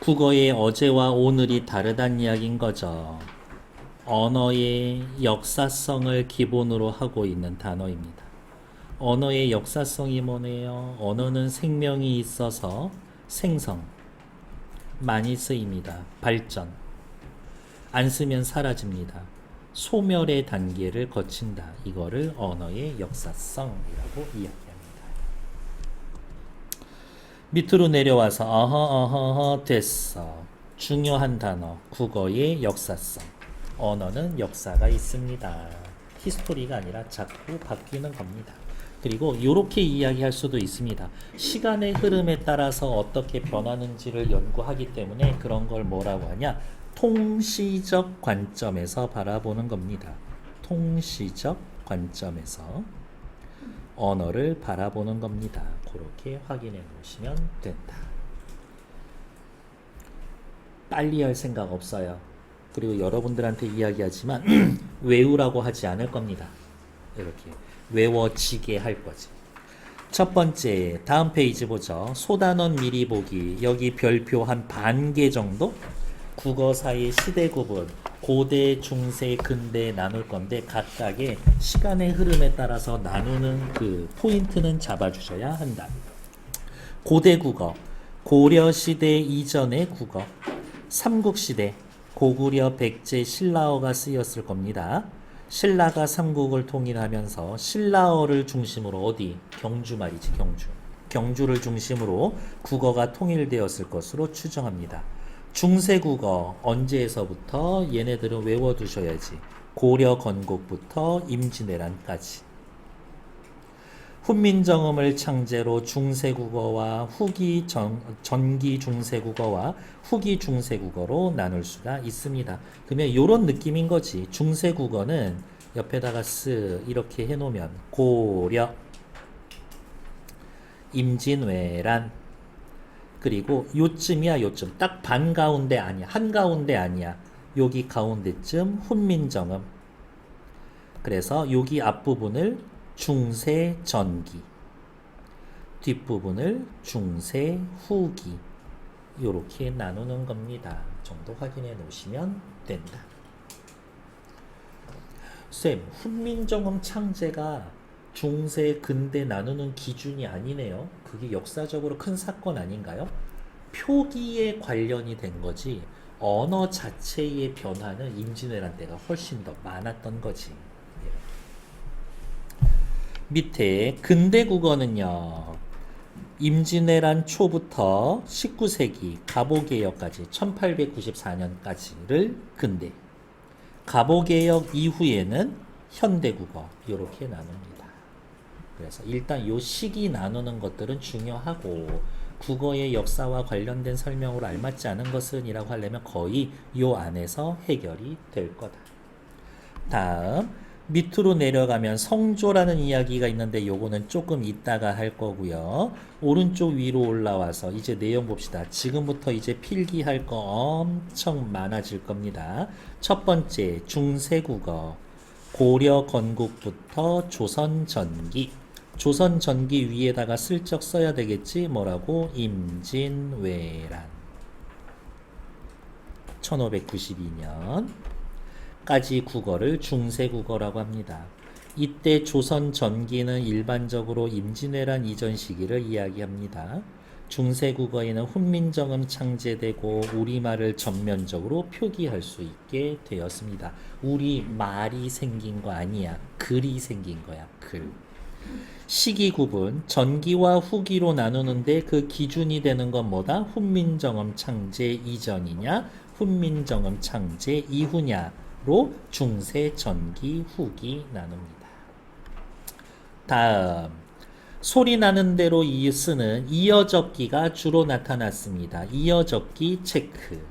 국어의 어제와 오늘이 다르다는 이야기인 거죠. 언어의 역사성을 기본으로 하고 있는 단어입니다. 언어의 역사성이 뭐네요? 언어는 생명이 있어서 생성, 많이 쓰입니다. 발전, 안 쓰면 사라집니다. 소멸의 단계를 거친다. 이거를 언어의 역사성이라고 이야기합니다. 밑으로 내려와서 어허 됐어. 중요한 단어, 국어의 역사성. 언어는 역사가 있습니다. 히스토리가 아니라 자꾸 바뀌는 겁니다. 그리고 이렇게 이야기할 수도 있습니다. 시간의 흐름에 따라서 어떻게 변하는지를 연구하기 때문에 그런 걸 뭐라고 하냐? 통시적 관점에서 바라보는 겁니다. 통시적 관점에서 언어를 바라보는 겁니다. 그렇게 확인해 놓으시면 된다. 빨리 할 생각 없어요. 그리고 여러분들한테 이야기하지만 외우라고 하지 않을 겁니다. 이렇게 외워지게 할 거지. 첫 번째, 다음 페이지 보죠. 소단원 미리 보기. 여기 별표 한 반 개 정도? 국어사의 시대 구분, 고대, 중세, 근대 나눌 건데 각각의 시간의 흐름에 따라서 나누는 그 포인트는 잡아주셔야 한다. 고대 국어, 고려 시대 이전의 국어, 삼국시대, 고구려, 백제, 신라어가 쓰였을 겁니다. 신라가 삼국을 통일하면서 신라어를 중심으로 어디? 경주 말이지, 경주. 경주를 중심으로 국어가 통일되었을 것으로 추정합니다. 중세국어 언제에서부터 얘네들은 외워두셔야지. 고려 건국부터 임진왜란까지. 훈민정음을 창제로 중세국어와 전기 중세국어와 후기 중세국어로 나눌 수가 있습니다. 그러면 이런 느낌인 거지. 중세국어는 옆에다가 이렇게 해놓으면 고려, 임진왜란, 그리고 요쯤이야, 요쯤. 딱 반 가운데 아니야. 한 가운데 아니야. 여기 가운데쯤 훈민정음. 그래서 여기 앞부분을 중세전기, 뒷부분을 중세후기, 이렇게 나누는 겁니다. 정도 확인해 놓으시면 된다. 쌤, 훈민정음 창제가 중세, 근대 나누는 기준이 아니네요. 그게 역사적으로 큰 사건 아닌가요? 표기에 관련이 된 거지 언어 자체의 변화는 임진왜란 때가 훨씬 더 많았던 거지. 밑에 근대 국어는요. 임진왜란 초부터 19세기 갑오개혁까지 1894년까지를 근대, 갑오개혁 이후에는 현대국어 이렇게 나눕니다. 그래서 일단 요 시기 나누는 것들은 중요하고 국어의 역사와 관련된 설명으로 알맞지 않은 것은 이라고 하려면 거의 요 안에서 해결이 될 거다. 다음 밑으로 내려가면 성조라는 이야기가 있는데 요거는 조금 이따가 할 거고요. 오른쪽 위로 올라와서 이제 내용 봅시다. 지금부터 이제 필기할 거 엄청 많아질 겁니다. 첫 번째 중세국어, 고려 건국부터 조선 전기. 조선 전기 위에다가 슬쩍 써야 되겠지. 뭐라고? 임진왜란 1592년 까지 국어를 중세국어라고 합니다. 이때 조선 전기는 일반적으로 임진왜란 이전 시기를 이야기합니다. 중세국어에는 훈민정음 창제되고 우리말을 전면적으로 표기할 수 있게 되었습니다. 우리말이 생긴 거 아니야. 글이 생긴 거야. 글. 시기 구분, 전기와 후기로 나누는데 그 기준이 되는 건 뭐다? 훈민정음 창제 이전이냐, 훈민정음 창제 이후냐로 중세, 전기, 후기 나눕니다. 다음, 소리 나는 대로 쓰는 이어적기가 주로 나타났습니다. 이어적기 체크.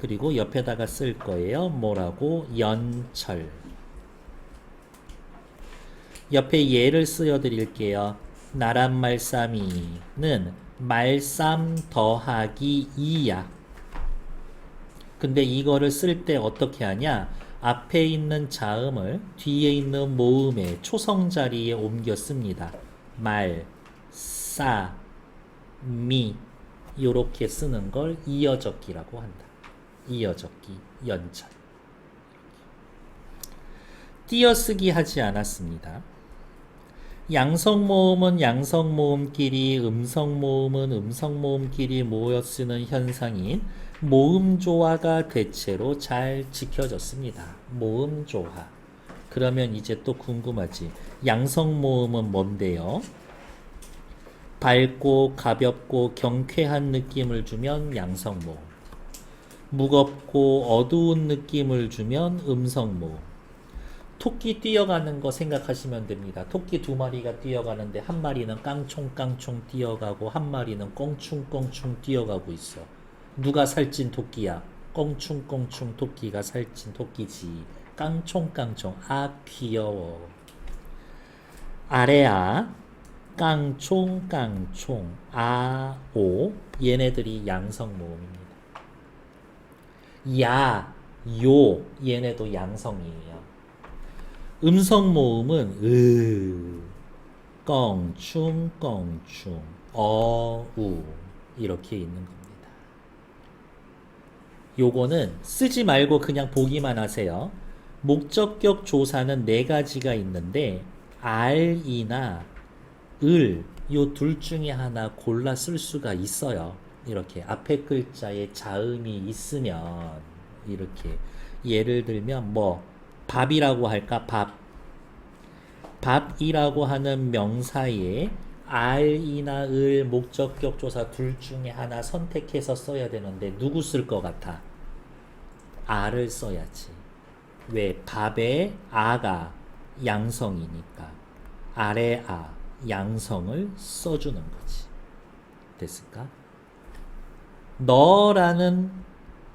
그리고 옆에다가 쓸 거예요. 뭐라고? 연철. 옆에 예를 쓰여 드릴게요. 나란말싸미는 말쌈 더하기 2야. 근데 이거를 쓸 때 어떻게 하냐? 앞에 있는 자음을 뒤에 있는 모음의 초성 자리에 옮겨 씁니다. 말, 싸, 미. 요렇게 쓰는 걸 이어적기라고 한다. 이어적기, 연전. 띄어쓰기 하지 않았습니다. 양성모음은 양성모음끼리, 음성모음은 음성모음끼리 모여 쓰는 현상인 모음조화가 대체로 잘 지켜졌습니다. 모음조화. 그러면 이제 또 궁금하지. 양성모음은 뭔데요? 밝고 가볍고 경쾌한 느낌을 주면 양성모음. 무겁고 어두운 느낌을 주면 음성모음. 토끼 뛰어가는 거 생각하시면 됩니다. 토끼 두 마리가 뛰어가는데 한 마리는 깡총깡총 뛰어가고 한 마리는 껑충껑충 뛰어가고 있어. 누가 살찐 토끼야? 껑충껑충 토끼가 살찐 토끼지. 깡총깡총. 아 귀여워. 아래아 깡총깡총 아오 얘네들이 양성모음입니다. 야, 요 얘네도 양성이에요. 음성모음은 껑충껑충 어우 이렇게 있는 겁니다. 요거는 쓰지 말고 그냥 보기만 하세요. 목적격 조사는 네 가지가 있는데 알이나 을 요 둘 중에 하나 골라 쓸 수가 있어요. 이렇게 앞에 글자에 자음이 있으면 이렇게 예를 들면 뭐 밥이라고 할까? 밥이라고 하는 명사에 알이나 을 목적격 조사 둘 중에 하나 선택해서 써야 되는데 누구 쓸 것 같아? 알을 써야지. 왜? 밥에 아가 양성이니까 알의 아 양성을 써주는 거지. 됐을까? 너라는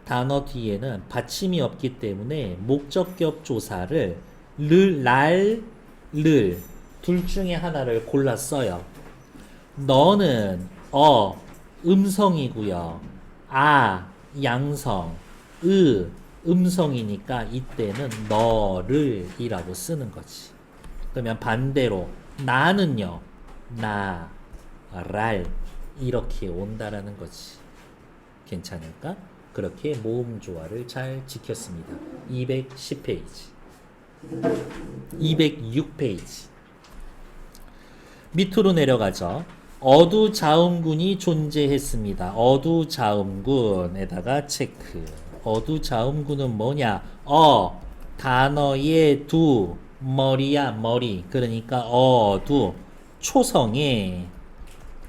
단어 뒤에는 받침이 없기 때문에 목적격 조사를 를 둘 중에 하나를 골라 써요. 너는 음성이고요. 아 양성, 음성이니까 이때는 너를 이라고 쓰는 거지. 그러면 반대로 나는요. 날 이렇게 온다라는 거지. 괜찮을까? 그렇게 모음 조화를 잘 지켰습니다. 210페이지. 206페이지. 밑으로 내려가죠. 어두자음군이 존재했습니다. 어두자음군에다가 체크. 어두자음군은 뭐냐? 단어의 두, 머리야 머리. 그러니까 어두. 초성의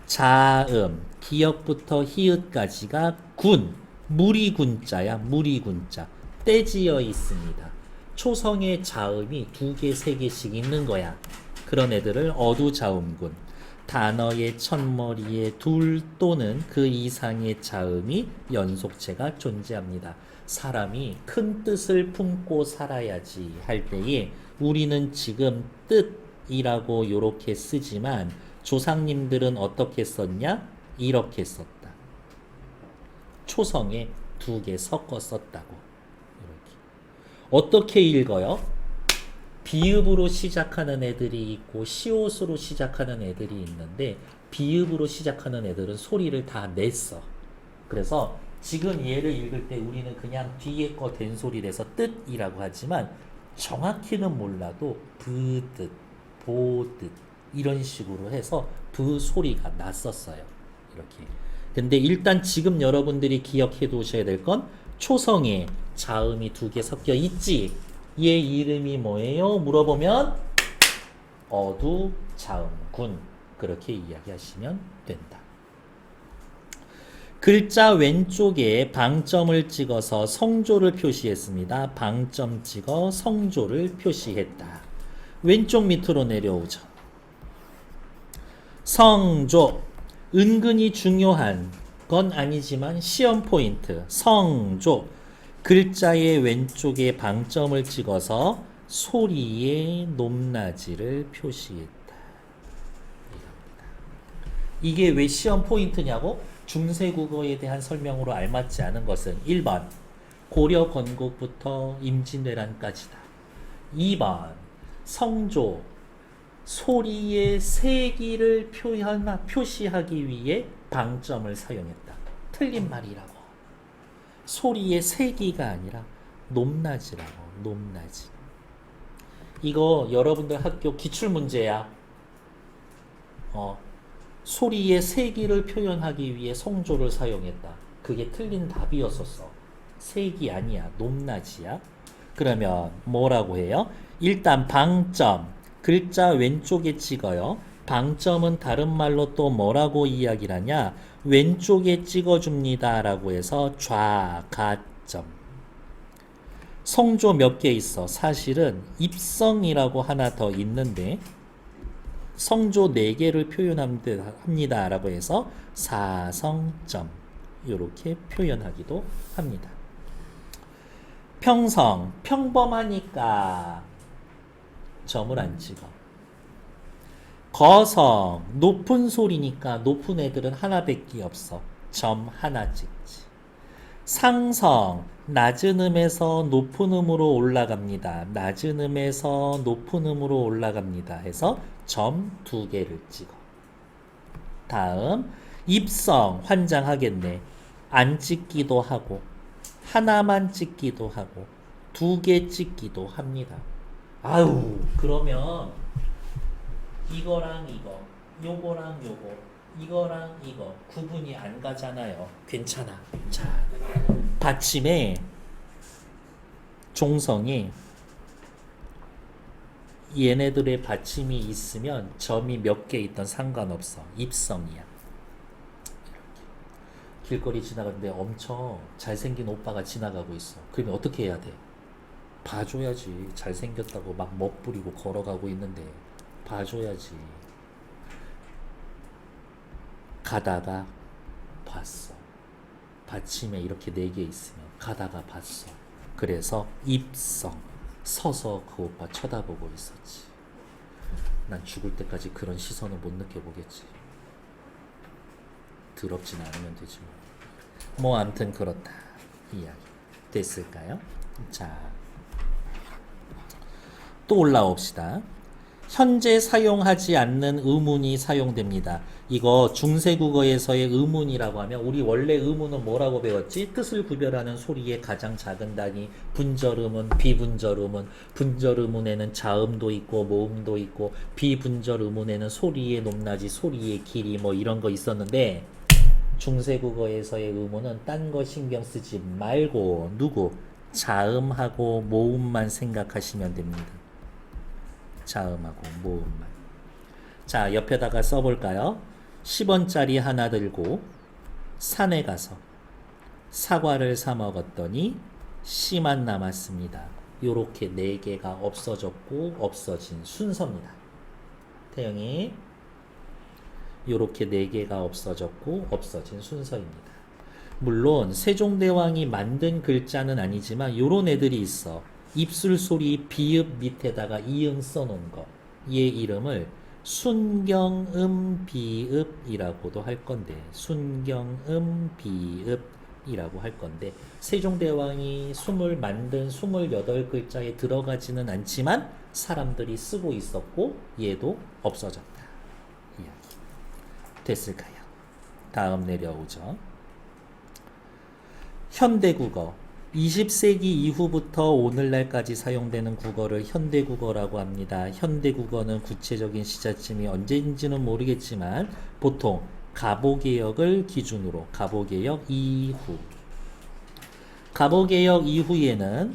자음, 기역부터 히읗까지가 군, 무리군자야. 무리군자. 떼지어 있습니다. 초성의 자음이 2개, 3개씩 있는 거야. 그런 애들을 어두자음군. 단어의 첫머리에 둘 또는 그 이상의 자음이 연속체가 존재합니다. 사람이 큰 뜻을 품고 살아야지 할 때에 우리는 지금 뜻이라고 이렇게 쓰지만 조상님들은 어떻게 썼냐? 이렇게 썼다. 초성에 2개 섞어 썼다고. 이렇게. 어떻게 읽어요? 비읍으로 시작하는 애들이 있고 시옷으로 시작하는 애들이 있는데 비읍으로 시작하는 애들은 소리를 다 냈어. 그래서 지금 얘를 읽을 때 우리는 그냥 뒤에 거 된소리라서 뜻이라고 하지만 정확히는 몰라도 부뜻, 보뜻 이런 식으로 해서 부 소리가 났었어요. 이렇게. 근데 일단 지금 여러분들이 기억해 두셔야 될 건 초성에 자음이 2개 섞여 있지. 얘 이름이 뭐예요? 물어보면 어두자음군 그렇게 이야기하시면 된다. 글자 왼쪽에 방점을 찍어서 성조를 표시했습니다. 방점 찍어 성조를 표시했다. 왼쪽 밑으로 내려오죠. 성조 은근히 중요한 건 아니지만 시험 포인트 성조 글자의 왼쪽에 방점을 찍어서 소리의 높낮이를 표시했다. 이게 왜 시험 포인트냐고? 중세국어에 대한 설명으로 알맞지 않은 것은 1번 고려 건국부터 임진왜란까지다. 2번 성조 소리의 세기를 표시하기 위해 방점을 사용했다. 틀린 말이라고. 소리의 세기가 아니라 높낮이라고. 높낮이. 이거 여러분들 학교 기출문제야. 소리의 세기를 표현하기 위해 성조를 사용했다. 그게 틀린 답이었었어. 세기 아니야. 높낮이야. 그러면 뭐라고 해요? 일단 방점. 글자 왼쪽에 찍어요. 방점은 다른 말로 또 뭐라고 이야기를 하냐? 왼쪽에 찍어줍니다. 라고 해서 좌가점. 성조 몇 개 있어? 사실은 입성이라고 하나 더 있는데 성조 4개를 표현합니다. 라고 해서 사성점. 이렇게 표현하기도 합니다. 평성, 평범하니까 점을 안 찍어. 거성, 높은 소리니까 높은 애들은 하나밖에 없어. 점 하나 찍지. 상성, 낮은 음에서 높은 음으로 올라갑니다. 낮은 음에서 높은 음으로 올라갑니다. 해서 점 2개를 찍어. 다음, 입성, 환장하겠네. 안 찍기도 하고 하나만 찍기도 하고 2개 찍기도 합니다. 아유, 그러면 이거랑 이거, 요거랑 요거, 이거랑 이거 구분이 안 가잖아요. 괜찮아. 자, 받침에 종성에 얘네들의 받침이 있으면 점이 몇 개 있던 상관없어. 입성이야. 길거리 지나가는데 엄청 잘생긴 오빠가 지나가고 있어. 그러면 어떻게 해야 돼? 봐줘야지. 잘생겼다고 막 멋부리고 걸어가고 있는데 봐줘야지. 가다가 봤어. 받침에 이렇게 4개 있으면 가다가 봤어. 그래서 입성. 서서 그 오빠 쳐다보고 있었지. 난 죽을 때까지 그런 시선을 못 느껴보겠지. 더럽진 않으면 되지 뭐. 암튼 그렇다. 이야기 됐을까요? 자, 또 올라옵시다. 현재 사용하지 않는 의문이 사용됩니다. 이거 중세국어에서의 의문이라고 하면 우리 원래 의문은 뭐라고 배웠지? 뜻을 구별하는 소리의 가장 작은 단위 분절음은, 비분절음은, 분절음운에는 자음도 있고 모음도 있고 비분절음운에는 소리의 높낮이, 소리의 길이 뭐 이런 거 있었는데 중세국어에서의 의문은 딴 거 신경 쓰지 말고 누구? 자음하고 모음만 생각하시면 됩니다. 자음하고 모음만. 자, 옆에다가 써볼까요? 10원짜리 하나 들고 산에 가서 사과를 사 먹었더니 씨만 남았습니다. 요렇게 4개가 없어졌고 없어진 순서입니다. 태영이 요렇게 4개가 없어졌고 없어진 순서입니다. 물론 세종대왕이 만든 글자는 아니지만 요런 애들이 있어. 입술 소리 비읍 밑에다가 이응 써놓은 거. 얘 이름을 순경음 비읍이라고도 할 건데, 순경음 비읍이라고 할 건데, 세종대왕이 만든 28글자에 들어가지는 않지만 사람들이 쓰고 있었고 얘도 없어졌다. 이야기 됐을까요? 다음 내려오죠. 현대국어 20세기 이후부터 오늘날까지 사용되는 국어를 현대국어라고 합니다. 현대국어는 구체적인 시작점이 언제인지는 모르겠지만 보통 가보개혁을 기준으로 가보개혁 이후, 가보개혁 이후에는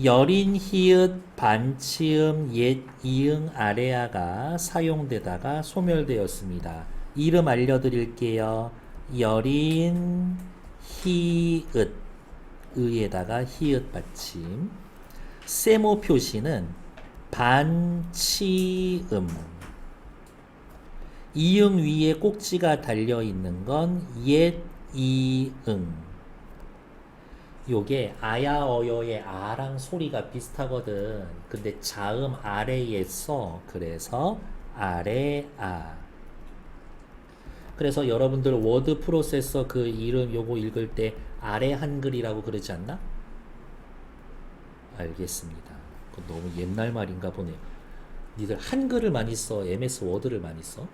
여린 히읗 반치음 옛 이응 아래아가 사용되다가 소멸되었습니다. 이름 알려드릴게요. 여린 히읗 의에다가 히읗 받침. 세모 표시는 반치음. 이응 위에 꼭지가 달려 있는 건 옛 이응. 요게 아야 어여의 아랑 소리가 비슷하거든. 근데 자음 아래에 써. 그래서 아래 아. 그래서 여러분들 워드 프로세서 그 이름 요거 읽을 때 아래 한글이라고 그러지 않나? 알겠습니다. 그건 너무 옛날 말인가 보네요. 니들 한글을 많이 써? MS 워드를 많이 써?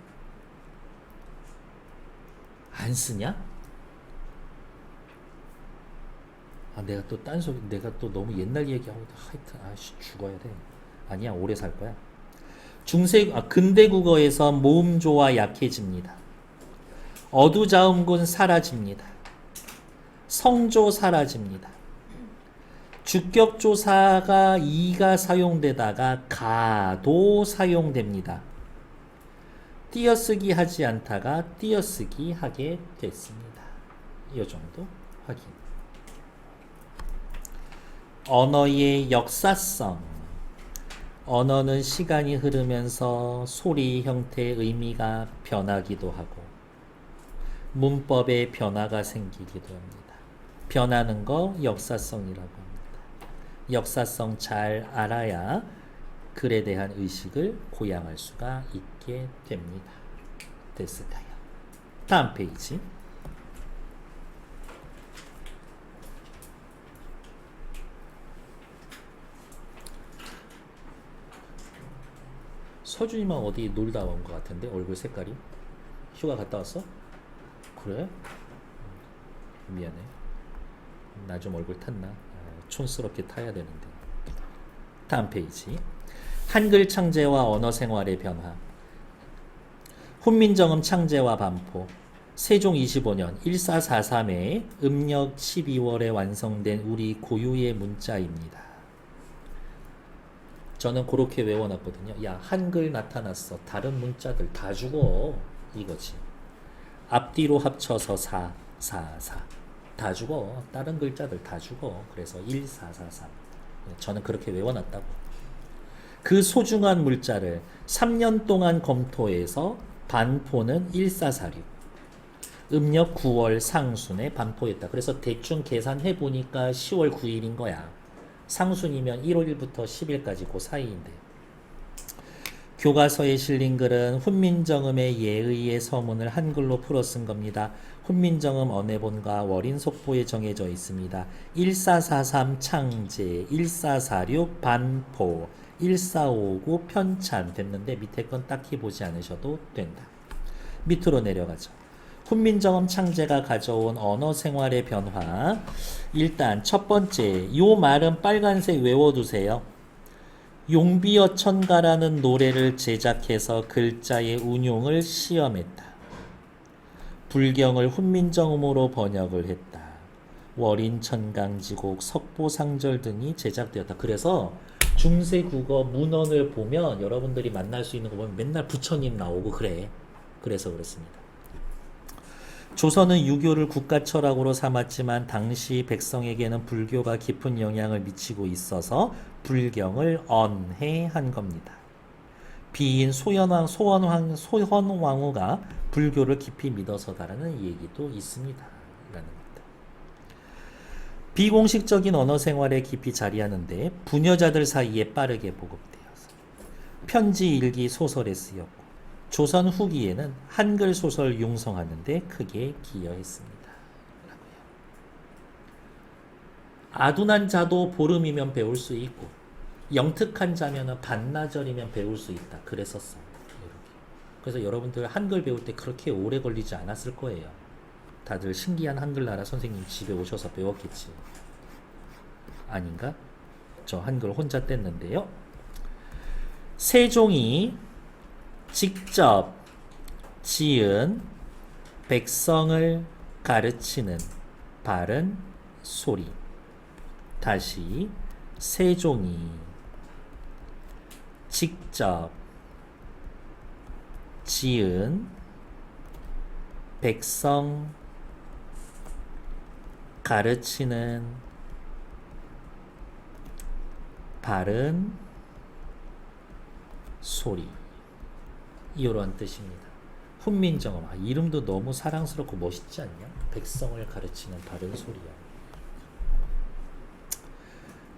안 쓰냐? 내가 또 딴소리, 내가 또 너무 옛날 얘기하고 하여튼 아씨 죽어야 돼. 아니야, 오래 살 거야. 근대 국어에서 모음조와 약해집니다. 어두자음군 사라집니다. 성조 사라집니다. 주격조사가 이가 사용되다가 가도 사용됩니다. 띄어쓰기 하지 않다가 띄어쓰기 하게 됐습니다. 이 정도 확인. 언어의 역사성. 언어는 시간이 흐르면서 소리 형태 의미가 변하기도 하고 문법에 변화가 생기기도 합니다. 변하는 거 역사성이라고 합니다. 역사성 잘 알아야 글에 대한 의식을 고양할 수가 있게 됩니다. 됐을까요? 다음 페이지. 서준이만 어디 놀다 온 것 같은데 얼굴 색깔이 휴가 갔다 왔어? 그래? 미안해. 나 좀 얼굴 탔나? 촌스럽게 타야 되는데. 다음 페이지. 한글 창제와 언어 생활의 변화. 훈민정음 창제와 반포. 세종 25년 1443에 음력 12월에 완성된 우리 고유의 문자입니다. 저는 그렇게 외워놨거든요. 야, 한글 나타났어. 다른 문자들 다 죽어. 이거지. 앞뒤로 합쳐서 4, 4, 4. 다 죽어. 다른 글자들 다 죽어. 그래서 1443. 저는 그렇게 외워놨다고. 그 소중한 물자를 3년 동안 검토해서 반포는 1446. 음력 9월 상순에 반포했다. 그래서 대충 계산해 보니까 10월 9일인 거야. 상순이면 1월 1일부터 10일까지 그 사이인데. 교과서에 실린 글은 훈민정음의 예의의 서문을 한글로 풀어 쓴 겁니다. 훈민정음 언해본과 월인 속보에 정해져 있습니다. 1443 창제, 1446 반포, 1459 편찬 됐는데 밑에 건 딱히 보지 않으셔도 된다. 밑으로 내려가죠. 훈민정음 창제가 가져온 언어 생활의 변화. 일단 첫 번째, 요 말은 빨간색 외워두세요. 용비어 천가라는 노래를 제작해서 글자의 운용을 시험했다. 불경을 훈민정음으로 번역을 했다. 월인천강지곡, 석보상절 등이 제작되었다. 그래서 중세국어 문헌을 보면 여러분들이 만날 수 있는 거 보면 맨날 부처님 나오고 그래. 그래서 그렇습니다. 조선은 유교를 국가 철학으로 삼았지만 당시 백성에게는 불교가 깊은 영향을 미치고 있어서 불경을 언해한 겁니다. 비인 소현왕후가 불교를 깊이 믿어서다라는 얘기도 있습니다. 라는 겁니다. 비공식적인 언어 생활에 깊이 자리하는데 부녀자들 사이에 빠르게 보급되어서 편지, 일기, 소설에 쓰였고 조선 후기에는 한글 소설 융성하는 데 크게 기여했습니다. 아둔한 자도 보름이면 배울 수 있고 영특한 자면 반나절이면 배울 수 있다. 그랬었어요. 그래서 여러분들 한글 배울 때 그렇게 오래 걸리지 않았을 거예요. 다들 신기한 한글나라 선생님 집에 오셔서 배웠겠지. 아닌가? 저 한글 혼자 뗐는데요. 세종이 직접 지은 백성을 가르치는 바른 소리. 다시 세종이 직접 지은 백성 가르치는 바른 소리. 이런 뜻입니다. 훈민정음. 이름도 너무 사랑스럽고 멋있지 않냐? 백성을 가르치는 바른 소리야.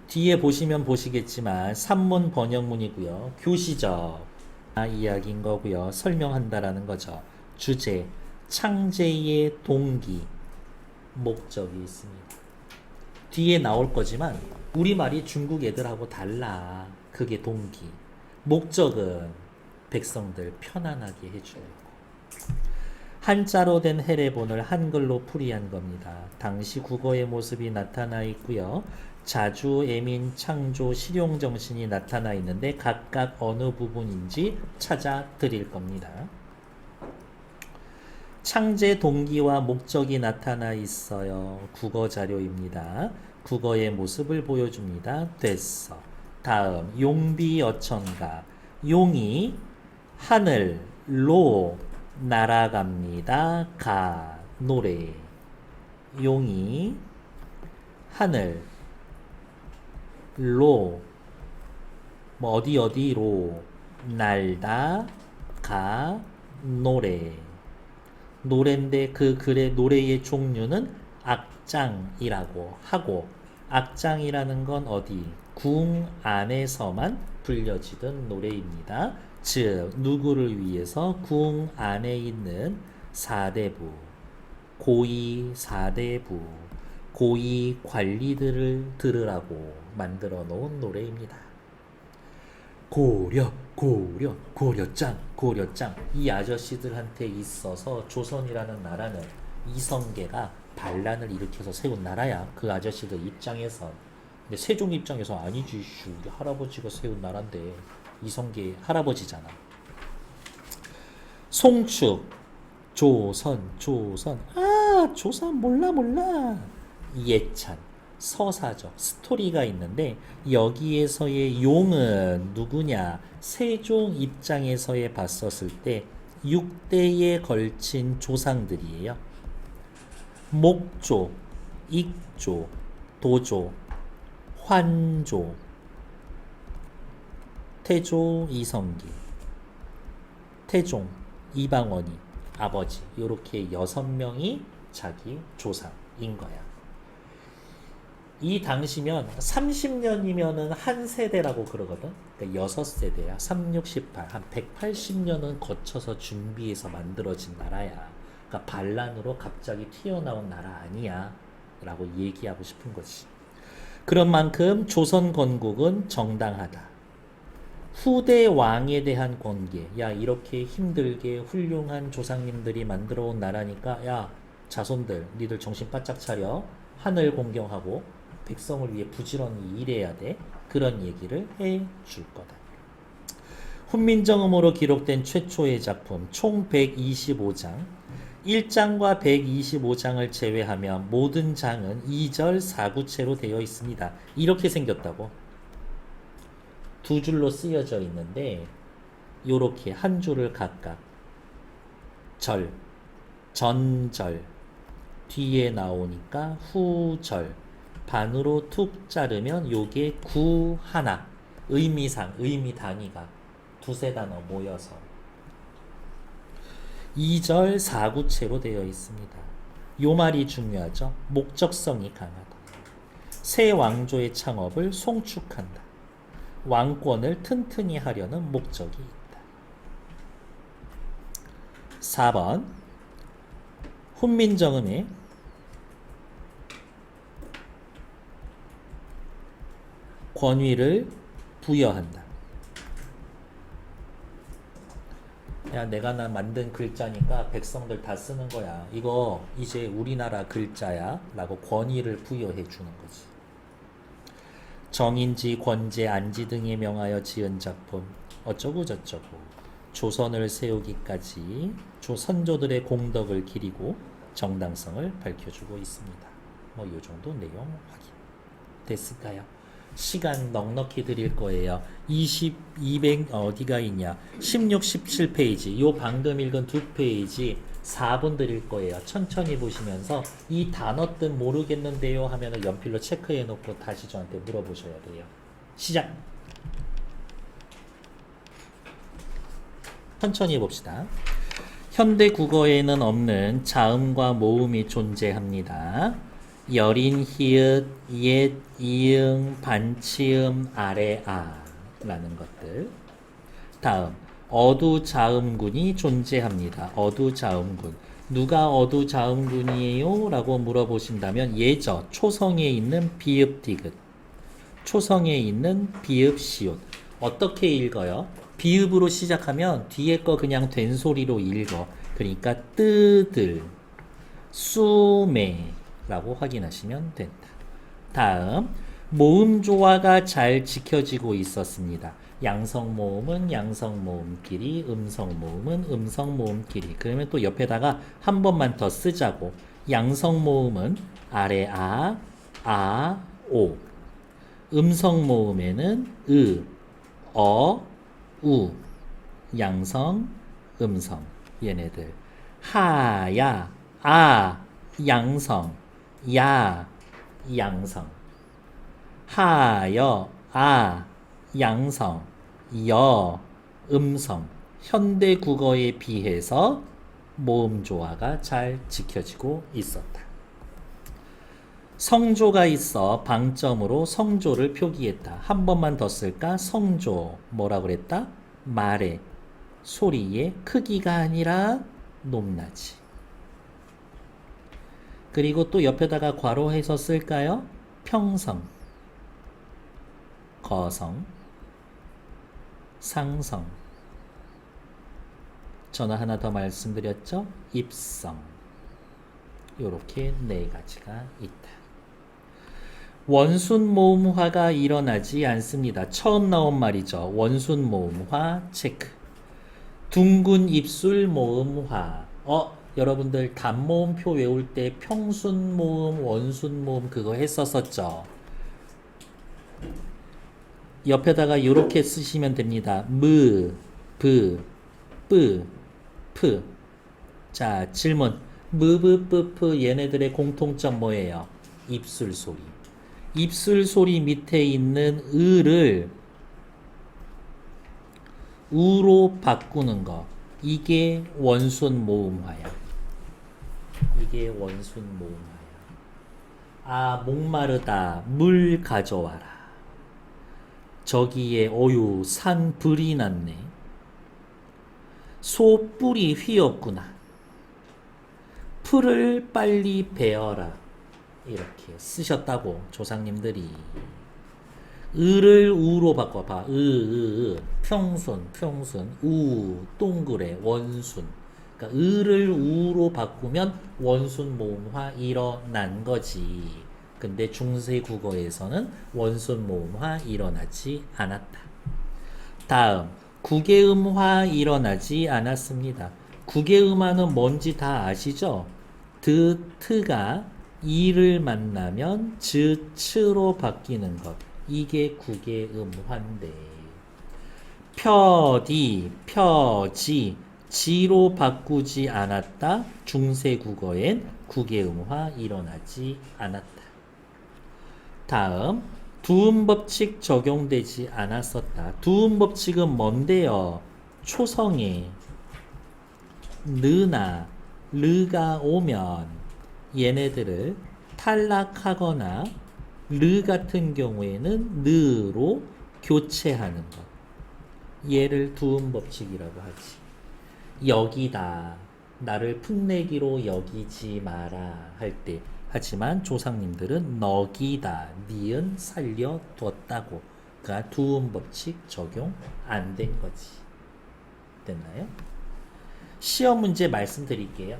뒤에 보시면 보시겠지만 산문 번역문이고요. 교시적 이야기인 거고요. 설명한다라는 거죠. 주제, 창제의 동기, 목적이 있습니다. 뒤에 나올 거지만 우리말이 중국 애들하고 달라. 그게 동기. 목적은 백성들 편안하게 해주려고. 한자로 된 해례본을 한글로 풀이한 겁니다. 당시 국어의 모습이 나타나 있고요. 자주, 애민, 창조, 실용 정신이 나타나 있는데 각각 어느 부분인지 찾아 드릴 겁니다. 창제 동기와 목적이 나타나 있어요. 국어 자료입니다. 국어의 모습을 보여줍니다. 됐어. 다음 용비어천가. 용이 하늘로 날아갑니다. 가 노래. 용이 하늘로 뭐 어디로 날다 가 노래. 노래인데 그 글의 노래의 종류는 악장이라고 하고, 악장이라는 건 어디? 궁 안에서만 불려지던 노래입니다. 즉 누구를 위해서? 궁 안에 있는 사대부, 고위 사대부, 고위 관리들을 들으라고 만들어 놓은 노래입니다. 고려짱. 이 아저씨들한테 있어서 조선이라는 나라는 이성계가 반란을 일으켜서 세운 나라야. 그 아저씨들 입장에서. 근데 세종 입장에서 아니지, 우리 할아버지가 세운 나라인데. 이성계 할아버지잖아. 송축, 조선. 조선 몰라. 예찬, 서사적 스토리가 있는데 여기에서의 용은 누구냐? 세종 입장에서의 봤었을 때 6대에 걸친 조상들이에요. 목조, 익조, 도조, 환조, 태조, 이성계, 태종, 이방원이 아버지, 이렇게 6명이 자기 조상인 거야. 이 당시면 30년이면은 한 세대라고 그러거든. 그러니까 6세대야. 3, 6, 18. 한 180년은 거쳐서 준비해서 만들어진 나라야. 그러니까 반란으로 갑자기 튀어나온 나라 아니야. 라고 얘기하고 싶은 거지. 그런 만큼 조선 건국은 정당하다. 후대 왕에 대한 권계. 야, 이렇게 힘들게 훌륭한 조상님들이 만들어 온 나라니까 야, 자손들 니들 정신 바짝 차려. 하늘 공경하고 백성을 위해 부지런히 일해야 돼. 그런 얘기를 해줄 거다. 훈민정음으로 기록된 최초의 작품 총 125장. 1장과 125장을 제외하면 모든 장은 2절 4구체로 되어 있습니다. 이렇게 생겼다고. 두 줄로 쓰여져 있는데 요렇게 한 줄을 각각 절, 전절, 뒤에 나오니까 후절, 반으로 툭 자르면 요게 구 하나. 의미상, 의미 단위가 두세 단어 모여서 2절 4구체로 되어 있습니다. 요 말이 중요하죠. 목적성이 강하다. 새 왕조의 창업을 송축한다. 왕권을 튼튼히 하려는 목적이 있다. 4번 훈민정음에 권위를 부여한다. 야, 내가 만든 글자니까 백성들 다 쓰는 거야. 이거 이제 우리나라 글자야 라고 권위를 부여해 주는 거지. 정인지, 권제, 안지 등에 명하여 지은 작품 어쩌고 저쩌고 조선을 세우기까지 선조들의 공덕을 기리고 정당성을 밝혀주고 있습니다. 뭐 요 정도 내용 확인 됐을까요? 시간 넉넉히 드릴 거예요. 200 어디가 있냐? 16, 17페이지. 요 방금 읽은 두 페이지 4분 드릴 거예요. 천천히 보시면서 이 단어 뜻 모르겠는데요 하면은 연필로 체크해 놓고 다시 저한테 물어보셔야 돼요. 시작. 천천히 봅시다. 현대 국어에는 없는 자음과 모음이 존재합니다. 여린, 히읗, 옛, 이응, 반치음, 아래, 아 라는 것들. 다음 어두자음군이 존재합니다. 어두자음군. 누가 어두자음군이에요? 라고 물어보신다면 예저, 초성에 있는 비읍, 디귿. 초성에 있는 비읍, 시옷. 어떻게 읽어요? 비읍으로 시작하면 뒤에 거 그냥 된소리로 읽어. 그러니까 뜨들, 수매라고 확인하시면 된다. 다음, 모음 조화가 잘 지켜지고 있었습니다. 양성 모음은 양성 모음끼리, 음성 모음은 음성 모음끼리. 그러면 또 옆에다가 한 번만 더 쓰자고. 양성 모음은 아래 아, 오. 음성 모음에는 우. 양성, 음성. 얘네들. 하야, 양성, 양성. 하여, 양성, 음성. 현대 국어에 비해서 모음 조화가 잘 지켜지고 있었다. 성조가 있어 방점으로 성조를 표기했다. 한 번만 더 쓸까? 성조. 뭐라 그랬다? 말의 소리의 크기가 아니라 높낮이. 그리고 또 옆에다가 괄호해서 쓸까요? 평성, 거성, 상성. 저는 하나 더 말씀드렸죠? 입성. 요렇게 네 가지가 있다. 원순 모음화가 일어나지 않습니다. 처음 나온 말이죠. 원순 모음화 체크. 둥근 입술 모음화. 여러분들 단모음표 외울 때 평순 모음, 원순 모음 그거 했었었죠. 옆에다가 이렇게 쓰시면 됩니다. 브, 뿌, 프. 자, 질문. 프 얘네들의 공통점 뭐예요? 입술 소리. 입술 소리 밑에 있는 을을 우로 바꾸는 거. 이게 원순 모음화야. 이게 원순 모음화야. 목마르다. 물 가져와라. 저기에 어유 산 불이 났네. 소 뿔이 휘었구나. 풀을 빨리 베어라. 이렇게 쓰셨다고 조상님들이. 을을 우로 바꿔봐. 평순, 동그래, 원순. 그러니까 을을 우로 바꾸면 원순 모음화 일어난 거지. 근데 중세 국어에서는 원순 모음화 일어나지 않았다. 다음, 국외음화 일어나지 않았습니다. 국외음화는 뭔지 다 아시죠? 트가 이를 만나면 츠로 바뀌는 것. 이게 국외음화인데. 펴지, 지로 바꾸지 않았다. 중세 국어엔 국외음화 일어나지 않았다. 다음, 두음 법칙 적용되지 않았었다. 두음 법칙은 뭔데요? 초성에 느나 르가 오면 얘네들을 탈락하거나 르 같은 경우에는 느로 교체하는 것. 얘를 두음 법칙이라고 하지. 여기다. 나를 풋내기로 여기지 마라 할 때. 하지만 조상님들은 너기다, 니은 살려뒀다고. 그러니까 두음 법칙 적용 안 된 거지. 됐나요? 시험 문제 말씀드릴게요.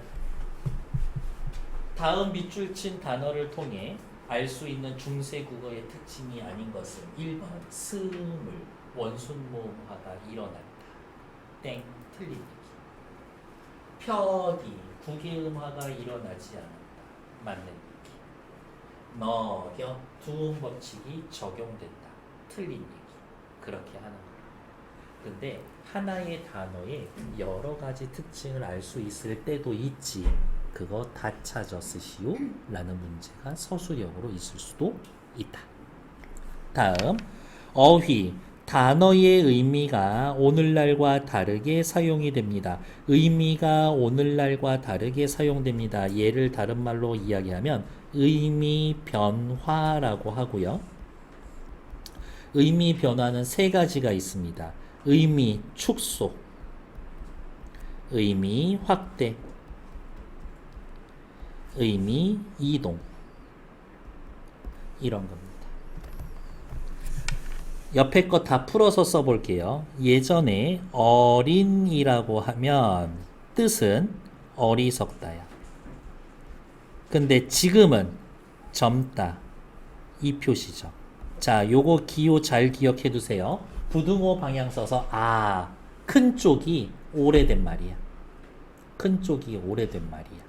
다음 밑줄 친 단어를 통해 알 수 있는 중세 국어의 특징이 아닌 것은 1번 스물 원순 모음화가 일어났다. 땡, 틀린 얘기. 펴디 국외음화가 일어나지 않았다. 맞는 얘기. 너겨 두음 법칙이 적용된다. 틀린 얘기. 그렇게 하는 거예요. 근데 하나의 단어에 여러 가지 특징을 알 수 있을 때도 있지. 그거 다 찾아 쓰시오 라는 문제가 서술형으로 있을 수도 있다. 다음, 어휘. 단어의 의미가 오늘날과 다르게 사용이 됩니다. 의미가 오늘날과 다르게 사용됩니다. 예를 다른 말로 이야기하면 의미 변화라고 하고요. 의미 변화는 세 가지가 있습니다. 의미 축소, 의미 확대, 의미 이동. 이런 겁니다. 옆에 거 다 풀어서 써볼게요. 예전에 어린이라고 하면 뜻은 어리석다야. 근데 지금은 젊다. 이 표시죠. 자, 요거 기호 잘 기억해 두세요. 부등호 방향 써서 큰 쪽이 오래된 말이야. 큰 쪽이 오래된 말이야.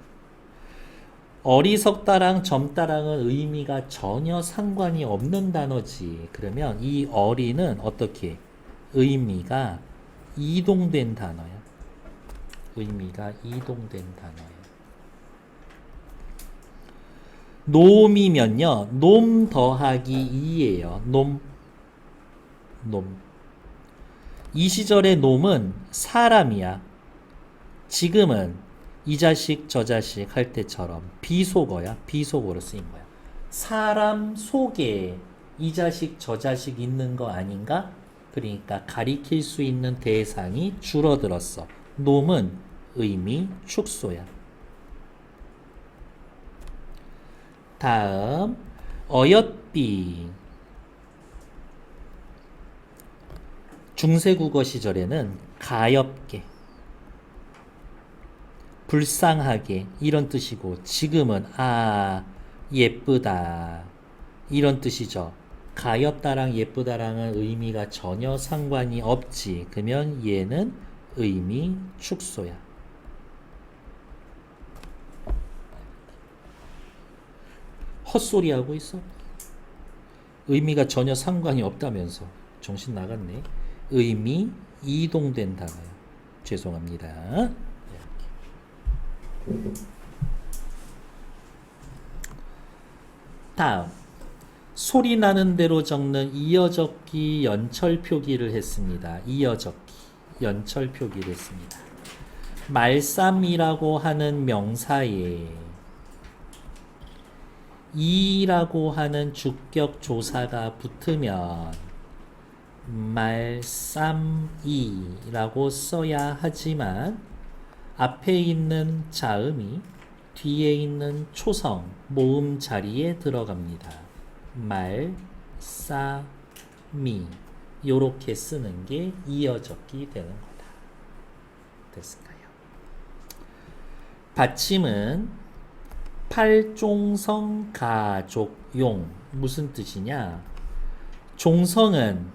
어리석다랑 젊다랑은 의미가 전혀 상관이 없는 단어지. 그러면 이 어리는 어떻게? 의미가 이동된 단어야. 의미가 이동된 단어야. 놈이면요, 놈 더하기 2예요. 놈. 이 시절의 놈은 사람이야. 지금은 이 자식 저 자식 할 때처럼 비속어야. 비속어로 쓰인 거야. 사람 속에 이 자식 저 자식 있는 거 아닌가? 그러니까 가리킬 수 있는 대상이 줄어들었어. 놈은 의미 축소야. 다음 어여삐. 중세국어 시절에는 가엾게, 불쌍하게 이런 뜻이고, 지금은 예쁘다 이런 뜻이죠. 가엾다랑 예쁘다랑은 의미가 전혀 상관이 없지. 그러면 얘는 의미 축소야. 헛소리 하고 있어? 의미가 전혀 상관이 없다면서. 정신 나갔네. 의미 이동된 단어야. 죄송합니다. 다음 소리 나는 대로 적는 이어적기 연철 표기를 했습니다. 이어적기 연철 표기를 했습니다. 말쌈이라고 하는 명사에 이라고 하는 주격 조사가 붙으면 말쌈이라고 써야 하지만 앞에 있는 자음이 뒤에 있는 초성 모음 자리에 들어갑니다. 말싸미 요렇게 쓰는 게 이어적기 되는 거다. 됐을까요? 받침은 팔종성 가족용. 무슨 뜻이냐? 종성은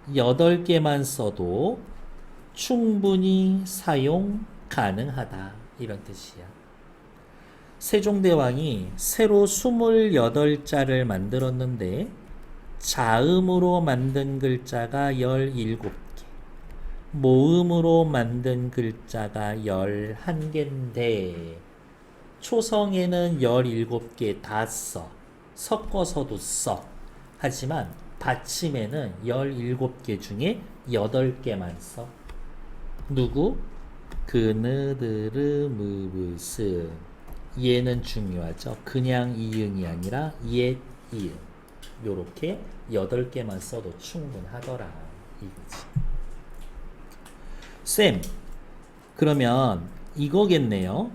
8개만 써도 충분히 사용 가능하다. 이런 뜻이야. 세종대왕이 새로 28자를 만들었는데 자음으로 만든 글자가 17개, 모음으로 만든 글자가 11개인데 초성에는 17개 다 써. 섞어서도 써. 하지만 받침에는 17개 중에 8개만 써. 누구? 그느드르 무브스. 얘는 중요하죠. 그냥 이응이 아니라 옛 이응. 요렇게 8개만 써도 충분하더라. 이거지. 쌤, 그러면 이거겠네요.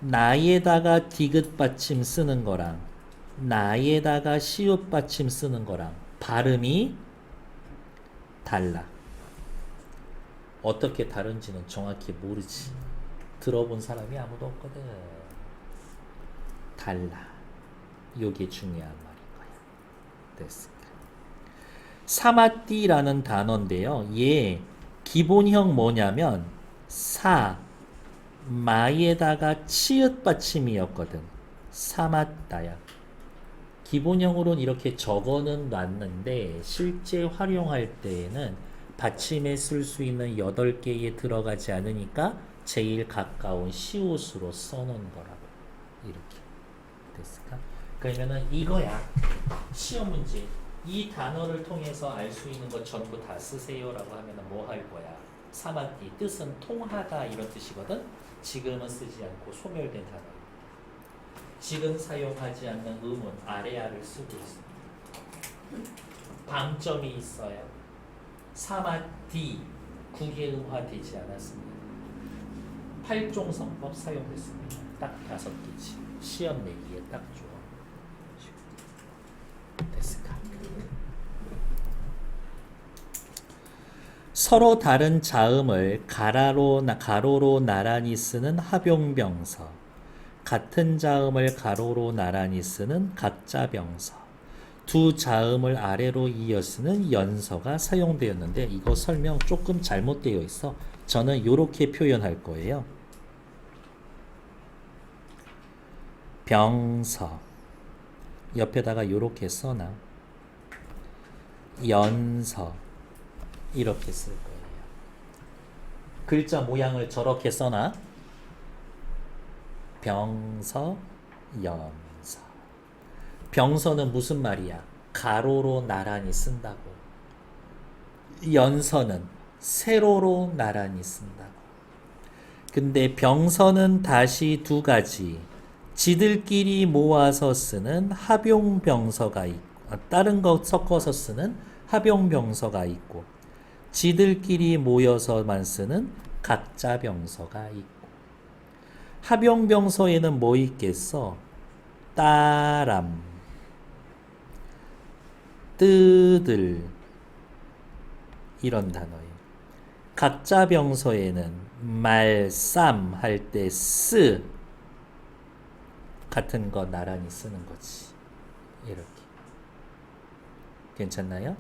나에다가 디귿 받침 쓰는 거랑 나에다가 시옷 받침 쓰는 거랑 발음이 달라. 어떻게 다른지는 정확히 모르지. 들어본 사람이 아무도 없거든. 달라. 요게 중요한 말인 거야. 됐을까? 사마띠라는 단어인데요. 얘 기본형 뭐냐면 마에다가 치읓 받침이었거든. 사마따야. 기본형으로는 이렇게 적어는 놨는데 실제 활용할 때에는 받침에 쓸 수 있는 8개에 들어가지 않으니까 제일 가까운 시옷으로 써놓은 거라고. 이렇게 됐을까? 그러면은 이거야. 시험 문제. 이 단어를 통해서 알 수 있는 것 전부 다 쓰세요라고 하면은 뭐 할 거야? 사마띠 뜻은 통하다 이런 뜻이거든. 지금은 쓰지 않고 소멸된 단어. 지금 사용하지 않는 음은 아래아를 쓰고 있습니다. 방점이 있어요. 사마띠 국예음화되지 않았습니다. 8종성법 사용됐습니다. 딱 5개지. 시험 내기에 딱 좋아. 됐을까? 서로 다른 자음을 가로로 나란히 쓰는 합용병서, 같은 자음을 가로로 나란히 쓰는 각자병서, 두 자음을 아래로 이어 쓰는 연서가 사용되었는데 이거 설명 조금 잘못되어 있어. 저는 이렇게 표현할 거예요. 병서 옆에다가 이렇게 써놔. 연서 이렇게 쓸 거예요. 글자 모양을 저렇게 써놔. 병서, 연서. 병서는 무슨 말이야? 가로로 나란히 쓴다고. 연서는 세로로 나란히 쓴다고. 근데 병서는 다시 두 가지. 지들끼리 모아서 쓰는 합용병서가 있고, 다른 거 섞어서 쓰는 합용병서가 있고, 지들끼리 모여서만 쓰는 각자병서가 있고. 합용병서에는 뭐 있겠어? 따람, 뜨들 이런 단어예요. 각자병서에는 말쌈 할 때 쓰 같은 거 나란히 쓰는 거지. 이렇게. 괜찮나요?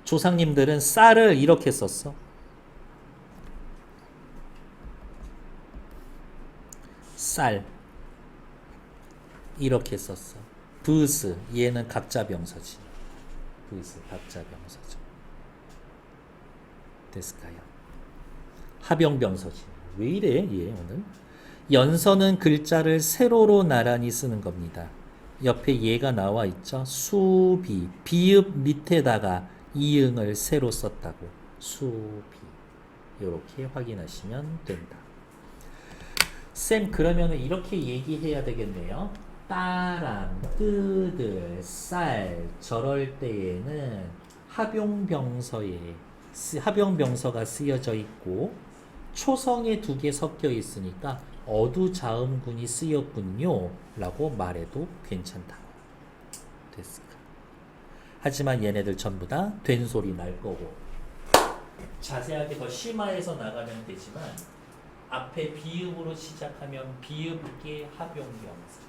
조상님들은 쌀을 이렇게 썼어. 쌀 이렇게 썼어. 브스 얘는 각자병서지. 브스 각자병서죠. 됐을까요? 합용병서지. 왜 이래 얘 오늘? 연서는 글자를 세로로 나란히 쓰는 겁니다. 옆에 얘가 나와 있죠. 수비 비읍 밑에다가 이응을 세로 썼다고. 수비 이렇게 확인하시면 된다. 쌤 그러면 이렇게 얘기해야 되겠네요. 따람, 뜨들, 쌀 저럴 때에는 합용병서가 쓰여져 있고 초성에 두 개 섞여 있으니까 어두자음군이 쓰였군요 라고 말해도 괜찮다고. 됐을까? 하지만 얘네들 전부 다 된 소리 날 거고 자세하게 더 심화해서 나가면 되지만 앞에 비읍으로 시작하면 비읍계 합용병서,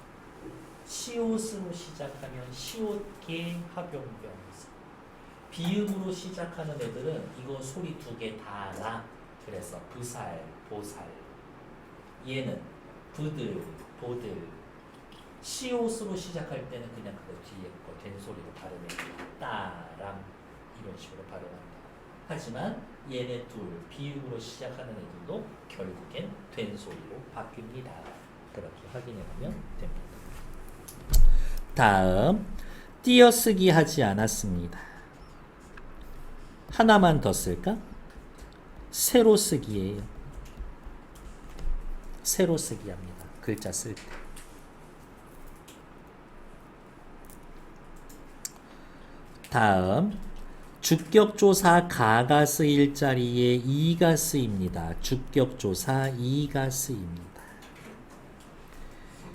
시옷으로 시작하면 시옷계 합용병서, 비읍으로 시작하는 애들은 이거 소리 두 개 다 나. 그래서 부살, 보살. 얘는 부들, 보들. 시옷으로 시작할 때는 그냥 그 뒤에 거 된 소리로 발음해. 따랑 이런 식으로 발음한다. 하지만 얘네 둘 비읍으로 시작하는 애들도 결국엔 된 소리로 바뀝니다. 그렇게 확인해 보면 됩니다. 다음 띄어쓰기 하지 않았습니다. 하나만 더 쓸까? 세로 쓰기예요. 세로 쓰기 합니다. 글자 쓸 때. 다음 주격조사 가가 쓰일 자리에 이가 쓰입니다. 주격조사 이가 쓰입니다.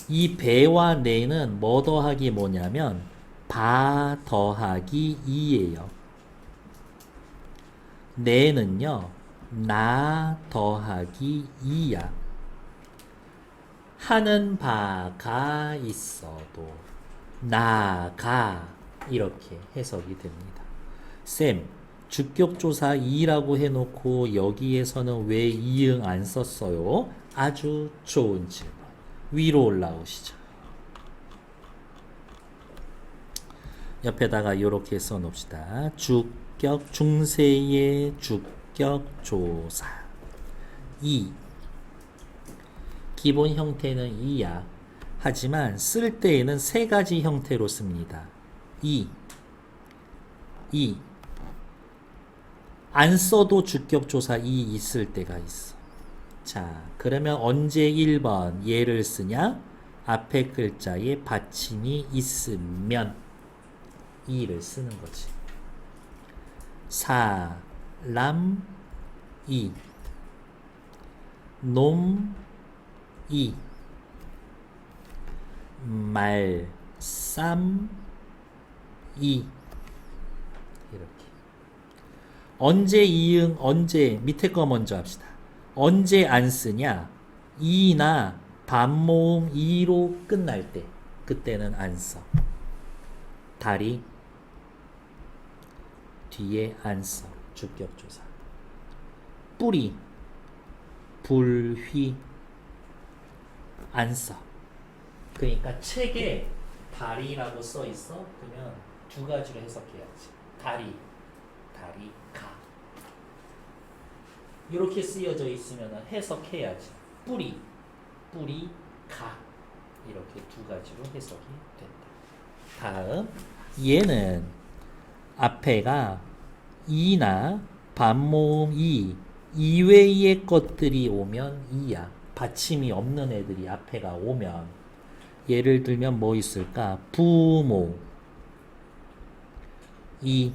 이 배와 내는 뭐 더하기 뭐냐면 바 더하기 이예요. 내는요 나 더하기 이야. 하는 바가 있어도 나가 이렇게 해석이 됩니다. 쌤, 주격조사 이라고 해놓고 여기에서는 왜 이응 안 썼어요? 아주 좋은 질문. 위로 올라오시죠. 옆에다가 이렇게 써놓읍시다. 주격 중세의 주격조사 이 기본 형태는 이야. 하지만 쓸 때에는 세 가지 형태로 씁니다. 안 써도 주격조사 이 있을 때가 있어. 자, 그러면 언제 1번 얘를 쓰냐? 앞에 글자에 받침이 있으면 이를 쓰는 거지. 사람 이 놈 이 말쌈 이 이렇게 언제 이응, 언제, 밑에 거 먼저 합시다. 언제 안 쓰냐? 이나 반모음 이로 끝날 때. 그때는 안 써. 다리 뒤에 안 써. 주격조사. 뿌리 불휘 안 써. 그러니까 책에 다리라고 써 있어. 그러면 두 가지로 해석해야지. 다리 가. 이렇게 쓰여져 있으면 해석해야지. 뿌리 가. 이렇게 두 가지로 해석이 된다. 다음 얘는 앞에가 이나 반모음 이 이외의 것들이 오면 이야. 받침이 없는 애들이 앞에가 오면 예를 들면 뭐 있을까? 부모 이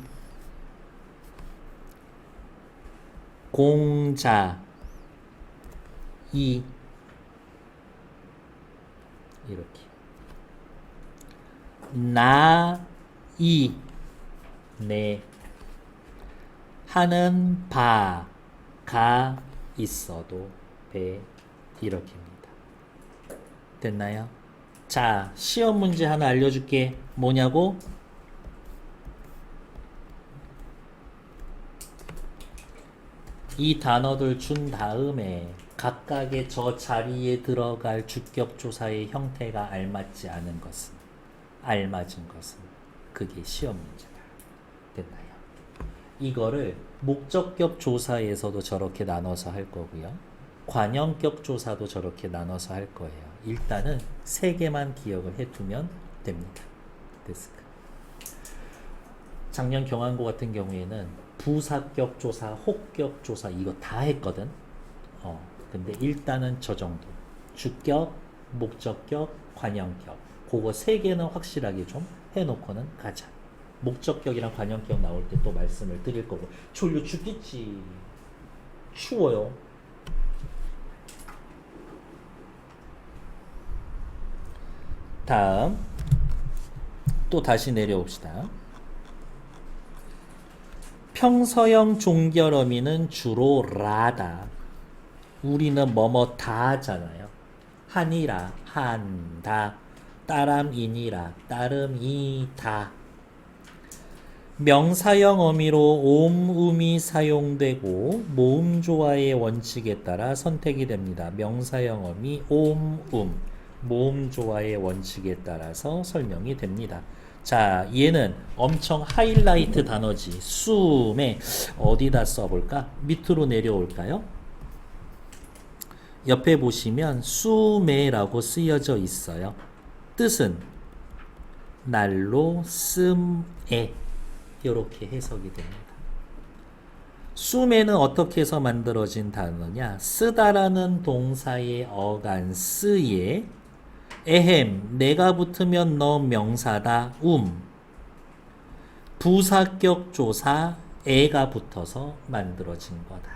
공자 이 이렇게 나 이 네 하는 바가 있어도 배 이렇게입니다. 됐나요? 자, 시험 문제 하나 알려줄게. 뭐냐고? 이 단어들 준 다음에 각각의 저 자리에 들어갈 주격조사의 형태가 알맞지 않은 것은, 알맞은 것은 그게 시험 문제다. 됐나요? 이거를 목적격 조사에서도 저렇게 나눠서 할 거고요. 관형격 조사도 저렇게 나눠서 할 거예요. 일단은 세 개만 기억을 해두면 됩니다. 됐을까? 작년 경항고 같은 경우에는 부사격 조사, 혹격 조사 이거 다 했거든. 근데 일단은 저 정도. 주격, 목적격, 관형격. 그거 세 개는 확실하게 좀 해놓고는 가자. 목적격이랑 관형격 나올 때 또 말씀을 드릴 거고. 졸려 죽겠지. 추워요. 다음 또 다시 내려옵시다. 평서형 종결어미는 주로 라다. 우리는 뭐뭐다 하잖아요. 하니라, 한다. 따람이니라, 따름이다. 명사형 어미로 옴음이 사용되고 모음조화의 원칙에 따라 선택이 됩니다. 명사형 어미 옴음 모음조화의 원칙에 따라서 설명이 됩니다. 자, 얘는 엄청 하이라이트 단어지. 숨에 어디다 써볼까? 밑으로 내려올까요? 옆에 보시면 숨에라고 쓰여져 있어요. 뜻은 날로 씀에 이렇게 해석이 됩니다. 숨에는 어떻게 해서 만들어진 단어냐? 쓰다라는 동사의 어간 쓰에 에헴 내가 붙으면 너 명사다 부사격 조사 에가 붙어서 만들어진 거다.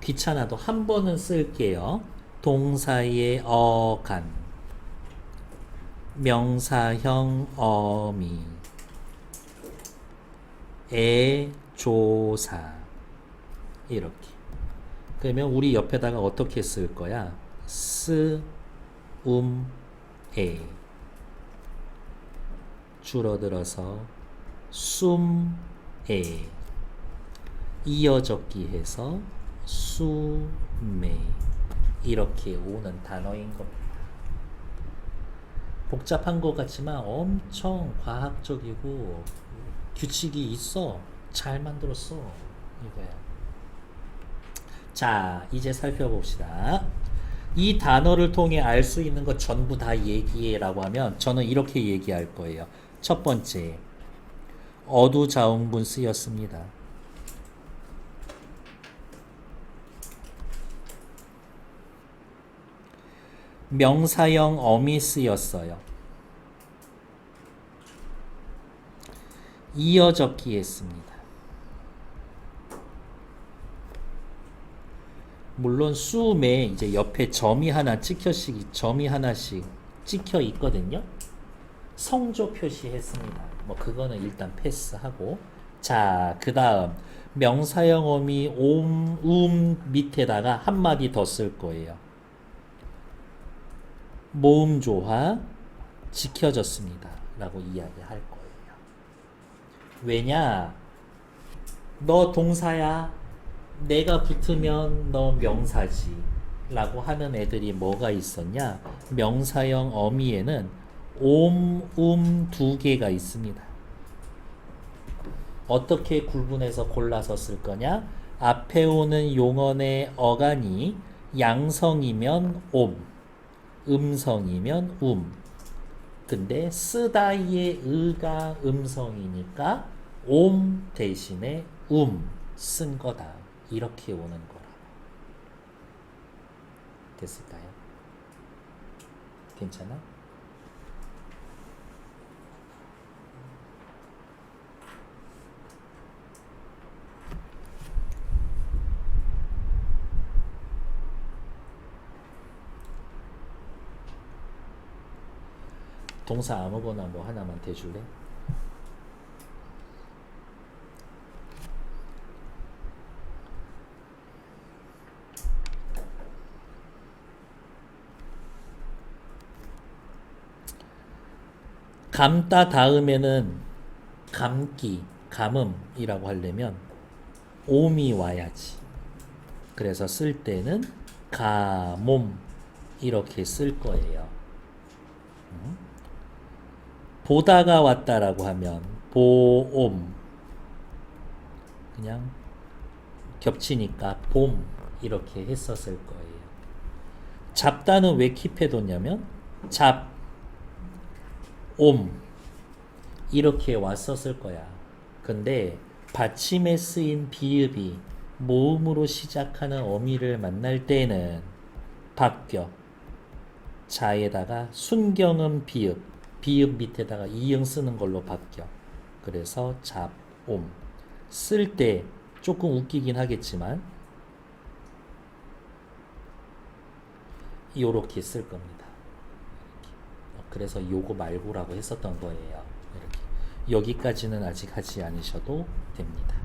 귀찮아도 한 번은 쓸게요. 동사의 어간 명사형 어미 에 조사 이렇게. 그러면 우리 옆에다가 어떻게 쓸 거야? 에 줄어들어서 숨에 이어적기 해서 수메 이렇게 오는 단어인 겁니다. 복잡한 것 같지만 엄청 과학적이고 규칙이 있어. 잘 만들었어. 이거야. 자, 이제 살펴봅시다. 이 단어를 통해 알 수 있는 것 전부 다 얘기해 라고 하면 저는 이렇게 얘기할 거예요. 첫 번째, 어두자운군 쓰였습니다. 명사형 어미 쓰였어요. 이어적기 했습니다. 물론 수음에 이제 옆에 점이 하나씩 찍혀 있거든요. 성조 표시했습니다. 뭐 그거는 일단 패스하고 자, 그 다음 명사형 어미 밑에다가 한마디 더 쓸 거예요. 모음 조화 지켜졌습니다 라고 이야기할 거예요. 왜냐? 너 동사야. 내가 붙으면 너 명사지 라고 하는 애들이 뭐가 있었냐? 명사형 어미에는 두 개가 있습니다. 어떻게 구분해서 골라서 쓸 거냐? 앞에 오는 용언의 어간이 양성이면 음성이면 근데 쓰다이의 의가 음성이니까 대신에 쓴 거다. 이렇게 오는 거라. 됐을까요? 괜찮아? 동사 아무거나 뭐 하나만 대줄래? 감다 다음에는 감음이라고 하려면 옴이 와야지. 그래서 쓸 때는 가몸 이렇게 쓸 거예요. 보다가 왔다라고 하면 보옴, 그냥 겹치니까 봄 이렇게 했었을 거예요. 잡다는 왜 킵해뒀냐면 옴 이렇게 왔었을 거야. 근데 받침에 쓰인 비읍이 모음으로 시작하는 어미를 만날 때는 바뀌어. 자에다가 순경음 비읍 밑에다가 이응 쓰는 걸로 바뀌어. 그래서 잡옴 쓸 때 조금 웃기긴 하겠지만 요렇게 쓸 겁니다. 그래서 요거 말고라고 했었던 거예요. 이렇게. 여기까지는 아직 하지 않으셔도 됩니다.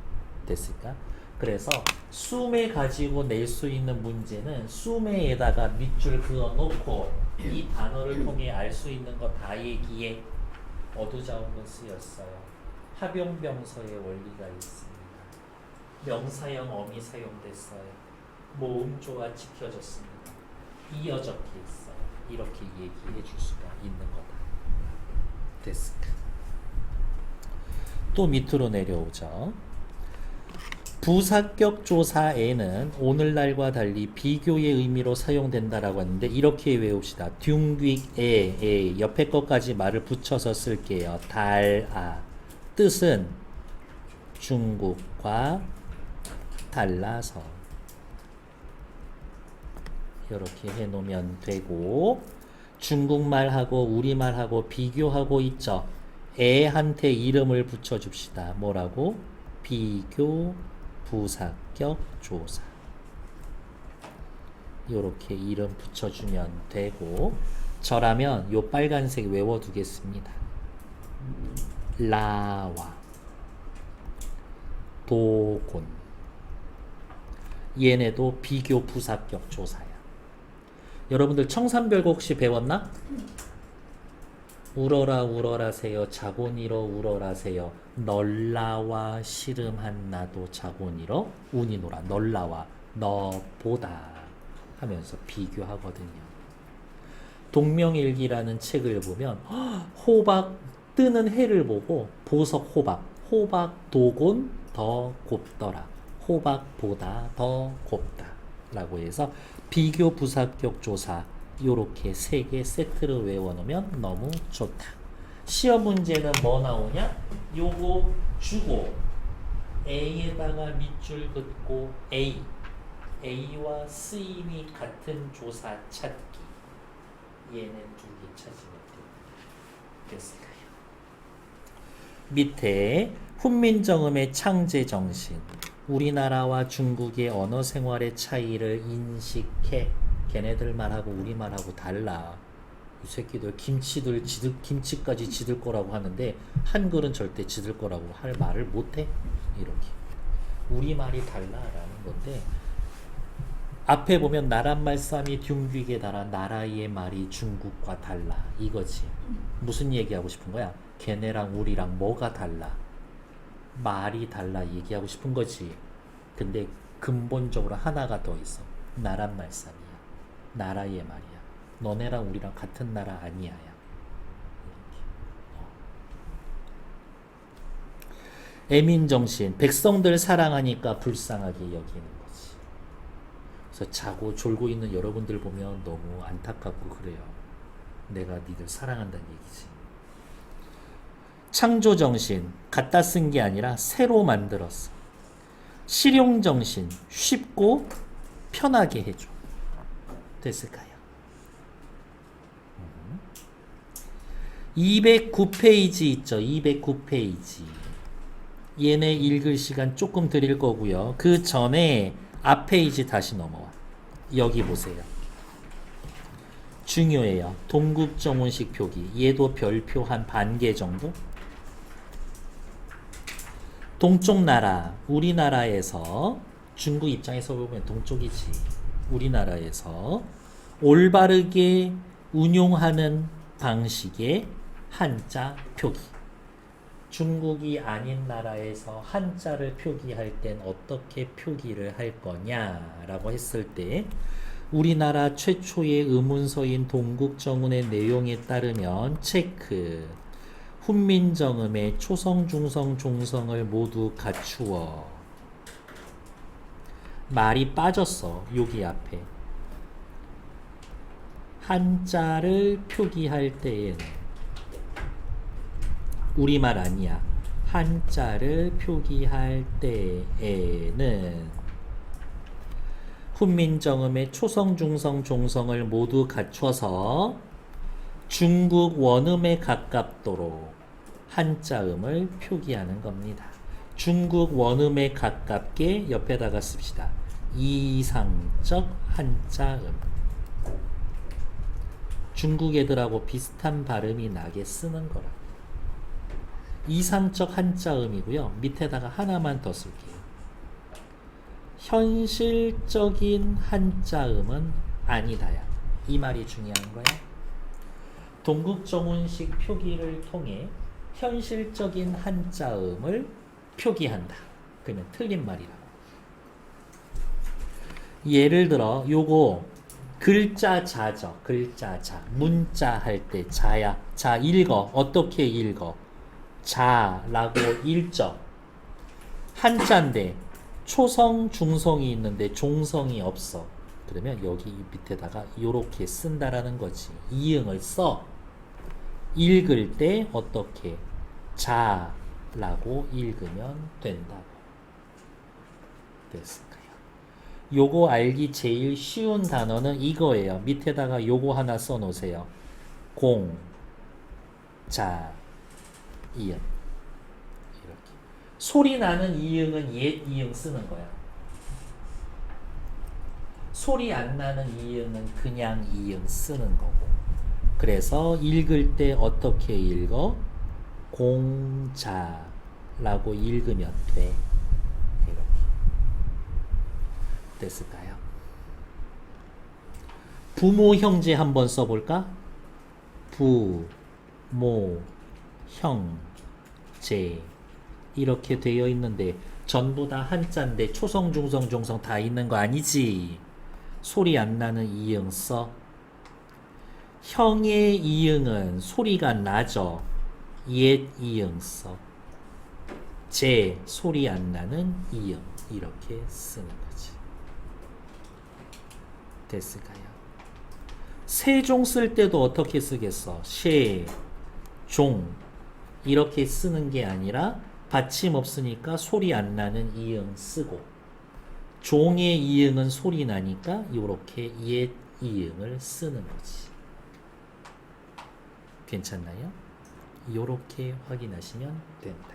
됐을까? 그래서 숨에 가지고 낼 수 있는 문제는 숨에에다가 밑줄 그어 놓고 이 단어를 통해 알 수 있는 거 다 얘기해. 어두자원문 쓰였어요. 합용병서의 원리가 있습니다. 명사형 어미 사용됐어요. 모음조가 지켜졌습니다. 이어적혀 있어요. 이렇게 얘기해 줄 수가 있는 거다. 됐을까? 또 밑으로 내려오죠. 부사격 조사에는 오늘날과 달리 비교의 의미로 사용된다라고 하는데 이렇게 외웁시다. 둥귀에 옆에 것까지 말을 붙여서 쓸게요. 달아 뜻은 중국과 달라서 이렇게 해놓으면 되고 중국말하고 우리말하고 비교하고 있죠. 애한테 이름을 붙여줍시다. 뭐라고? 비교 부사격 조사. 요렇게 이름 붙여주면 되고 저라면 요 빨간색 외워두겠습니다. 라와 도곤 얘네도 비교 부사격 조사야. 여러분들 청산별곡 혹시 배웠나? 울어라 울어라세요 자곤이러 울어라세요 널라와 시름한 나도 자곤이러 운이노라 널라와 너보다 하면서 비교하거든요. 동명일기라는 책을 보면 호박 뜨는 해를 보고 보석 호박 도곤 더 곱더라 호박보다 더 곱다 라고 해서 비교 부사격 조사 요렇게 3개 세트를 외워놓으면 너무 좋다. 시험 문제는 뭐 나오냐? 요거 주고 A에다가 밑줄 긋고 A와 쓰임이 같은 조사 찾기. 얘는 2개 찾으면 됐을까요? 밑에 훈민정음의 창제정신 우리나라와 중국의 언어 생활의 차이를 인식해. 걔네들 말하고 우리 말하고 달라. 새끼들 김치까지 지들 거라고 하는데 한글은 절대 지들 거라고 할 말을 못해. 이렇게 우리말이 달라라는 건데 앞에 보면 나란 말싸미 둥귀게 달아 나라의 말이 중국과 달라 이거지. 무슨 얘기하고 싶은 거야? 걔네랑 우리랑 뭐가 달라? 말이 달라 얘기하고 싶은 거지. 근데 근본적으로 하나가 더 있어. 나란 말싸미야. 나라의 말이야. 너네랑 우리랑 같은 나라 아니야야. 애민정신. 백성들 사랑하니까 불쌍하게 여기는 거지. 그래서 자고 졸고 있는 여러분들 보면 너무 안타깝고 그래요. 내가 니들 사랑한다는 얘기지. 창조정신. 갖다 쓴 게 아니라 새로 만들었어. 실용정신. 쉽고 편하게 해줘. 됐을까요? 209페이지 있죠. 209페이지. 얘네 읽을 시간 조금 드릴 거고요. 그 전에 앞 페이지 다시 넘어와. 여기 보세요. 중요해요. 동국정운식 표기. 얘도 별표 한 반 개 정도? 동쪽 나라, 우리나라에서 중국 입장에서 보면 동쪽이지. 우리나라에서 올바르게 운용하는 방식의 한자 표기. 중국이 아닌 나라에서 한자를 표기할 땐 어떻게 표기를 할 거냐라고 했을 때 우리나라 최초의 의문서인 동국정운의 내용에 따르면 체크. 훈민정음의 초성, 중성, 종성을 모두 갖추어. 말이 빠졌어. 여기 앞에. 한자를 표기할 때에는 우리말 아니야. 한자를 표기할 때에는 훈민정음의 초성, 중성, 종성을 모두 갖춰서 중국 원음에 가깝도록 한자음을 표기하는 겁니다. 중국 원음에 가깝게 옆에다가 씁시다. 이상적 한자음. 중국 애들하고 비슷한 발음이 나게 쓰는 거라. 이상적 한자음이고요. 밑에다가 하나만 더 쓸게요. 현실적인 한자음은 아니다야. 이 말이 중요한 거야. 동국정운식 표기를 통해 현실적인 한자음을 표기한다. 그러면 틀린 말이라고. 예를 들어 요거 글자 자죠. 글자 자. 문자 할 때 자야. 자 읽어. 어떻게 읽어? 자라고 읽죠. 한자인데 초성, 중성이 있는데 종성이 없어. 그러면 여기 밑에다가 요렇게 쓴다라는 거지. 이응을 써. 읽을 때 어떻게? 자라고 읽으면 된다고. 됐을까요? 요거 알기 제일 쉬운 단어는 이거예요. 밑에다가 요거 하나 써 놓으세요. 공, 자, 이응. 이렇게. 소리 나는 이응은 옛 이응 쓰는 거야. 소리 안 나는 이응은 그냥 이응 쓰는 거고. 그래서 읽을 때 어떻게 읽어? 공자라고 읽으면 돼. 이렇게. 됐을까요? 부모, 형제 한번 써볼까? 부, 모, 형, 제 이렇게 되어 있는데 전부 다 한자인데 초성, 중성, 종성 다 있는 거 아니지? 소리 안 나는 이응 써. 형의 이응은 소리가 나죠. 옛 이응 써. 제 소리 안 나는 이응 이렇게 쓰는 거지. 됐을까요? 세종 쓸 때도 어떻게 쓰겠어? 세, 종 이렇게 쓰는 게 아니라 받침 없으니까 소리 안 나는 이응 쓰고 종의 이응은 소리 나니까 이렇게 옛 이응을 쓰는 거지. 괜찮나요? 이렇게 확인하시면 된다.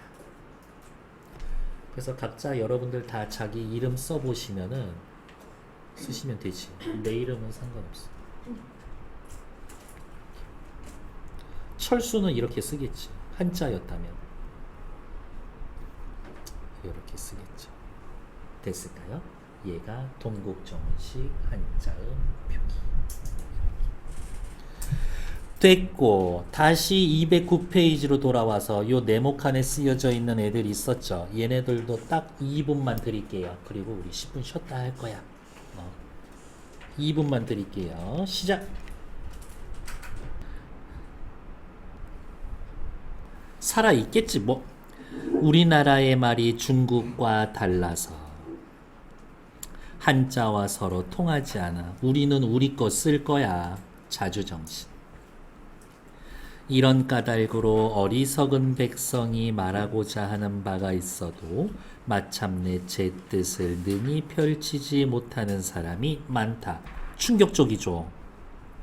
그래서 각자 여러분들 다 자기 이름 써보시면은 쓰시면 되지. 내 이름은 상관없어. 철수는 이렇게 쓰겠지. 한자였다면 이렇게 쓰겠죠. 됐을까요? 얘가 동국정원식 한자음 표기. 됐고 다시 209페이지로 돌아와서 요 네모칸에 쓰여져 있는 애들 있었죠. 얘네들도 딱 2분만 드릴게요. 그리고 우리 10분 쉬었다 할 거야. 2분만 드릴게요. 시작. 살아있겠지 뭐. 우리나라의 말이 중국과 달라서 한자와 서로 통하지 않아. 우리는 우리 거 쓸 거야. 자주정신. 이런 까닭으로 어리석은 백성이 말하고자 하는 바가 있어도 마침내 제 뜻을 능히 펼치지 못하는 사람이 많다. 충격적이죠.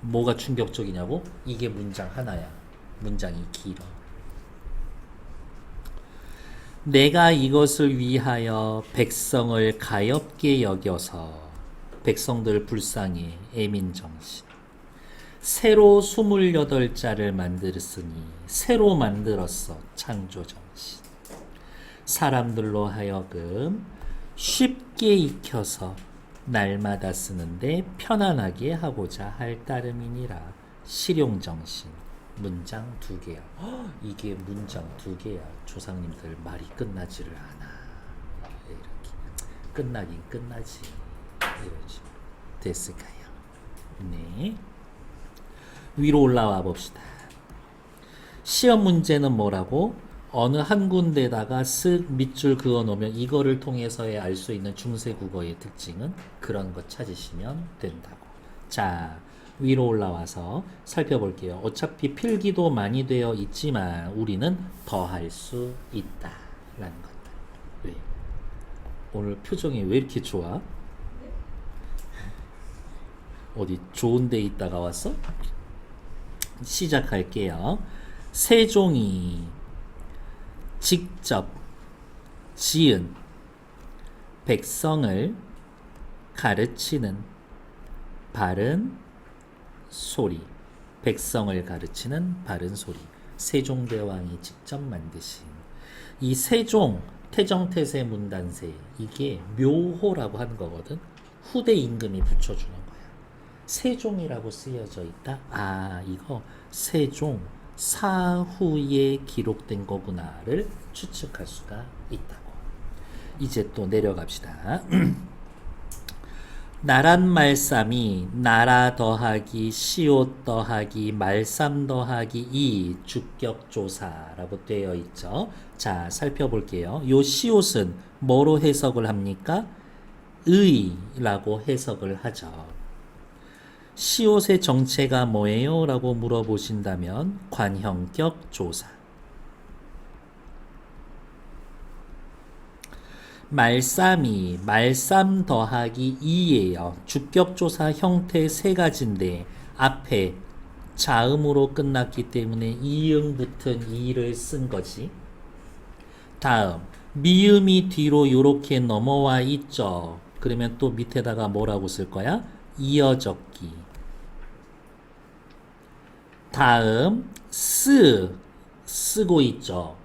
뭐가 충격적이냐고? 이게 문장 하나야. 문장이 길어. 내가 이것을 위하여 백성을 가엾게 여겨서 백성들 불쌍해 애민정신. 새로 28자를 만들었으니 새로 만들었어 창조정신. 사람들로 하여금 쉽게 익혀서 날마다 쓰는데 편안하게 하고자 할 따름이니라. 실용정신. 문장 2개야. 이게 문장 2개야. 조상님들 말이 끝나지를 않아. 이렇게 끝나긴 끝나지. 이러지. 됐을까요? 네. 위로 올라와 봅시다. 시험 문제는 뭐라고? 어느 한 군데다가 쓱 밑줄 그어 놓으면 이거를 통해서야 알 수 있는 중세 국어의 특징은 그런 거 찾으시면 된다고. 자, 위로 올라와서 살펴볼게요. 어차피 필기도 많이 되어 있지만 우리는 더 할 수 있다 라는 것들. 왜? 오늘 표정이 왜 이렇게 좋아? 어디 좋은 데 있다가 왔어? 시작할게요. 세종이 직접 지은 백성을 가르치는 바른 소리. 백성을 가르치는 바른 소리. 세종대왕이 직접 만드신 이 세종, 태정태세 문단세, 이게 묘호라고 하는 거거든. 후대 임금이 붙여주는 거야. 세종이라고 쓰여져 있다. 아, 이거 세종 사후에 기록된 거구나를 추측할 수가 있다고. 이제 또 내려갑시다. 나란 말쌈이 나라 더하기 시옷 더하기 말쌈 더하기 이 주격조사라고 되어 있죠. 자, 살펴볼게요. 요 시옷은 뭐로 해석을 합니까? 의라고 해석을 하죠. 시옷의 정체가 뭐예요? 라고 물어보신다면 관형격 조사. 말쌈이 말쌈 더하기 2예요. 주격조사 형태 3가지인데 앞에 자음으로 끝났기 때문에 이응 붙은 2를 쓴 거지. 다음 미음이 뒤로 이렇게 넘어와 있죠. 그러면 또 밑에다가 뭐라고 쓸 거야? 이어적기. 다음 쓰고 있죠.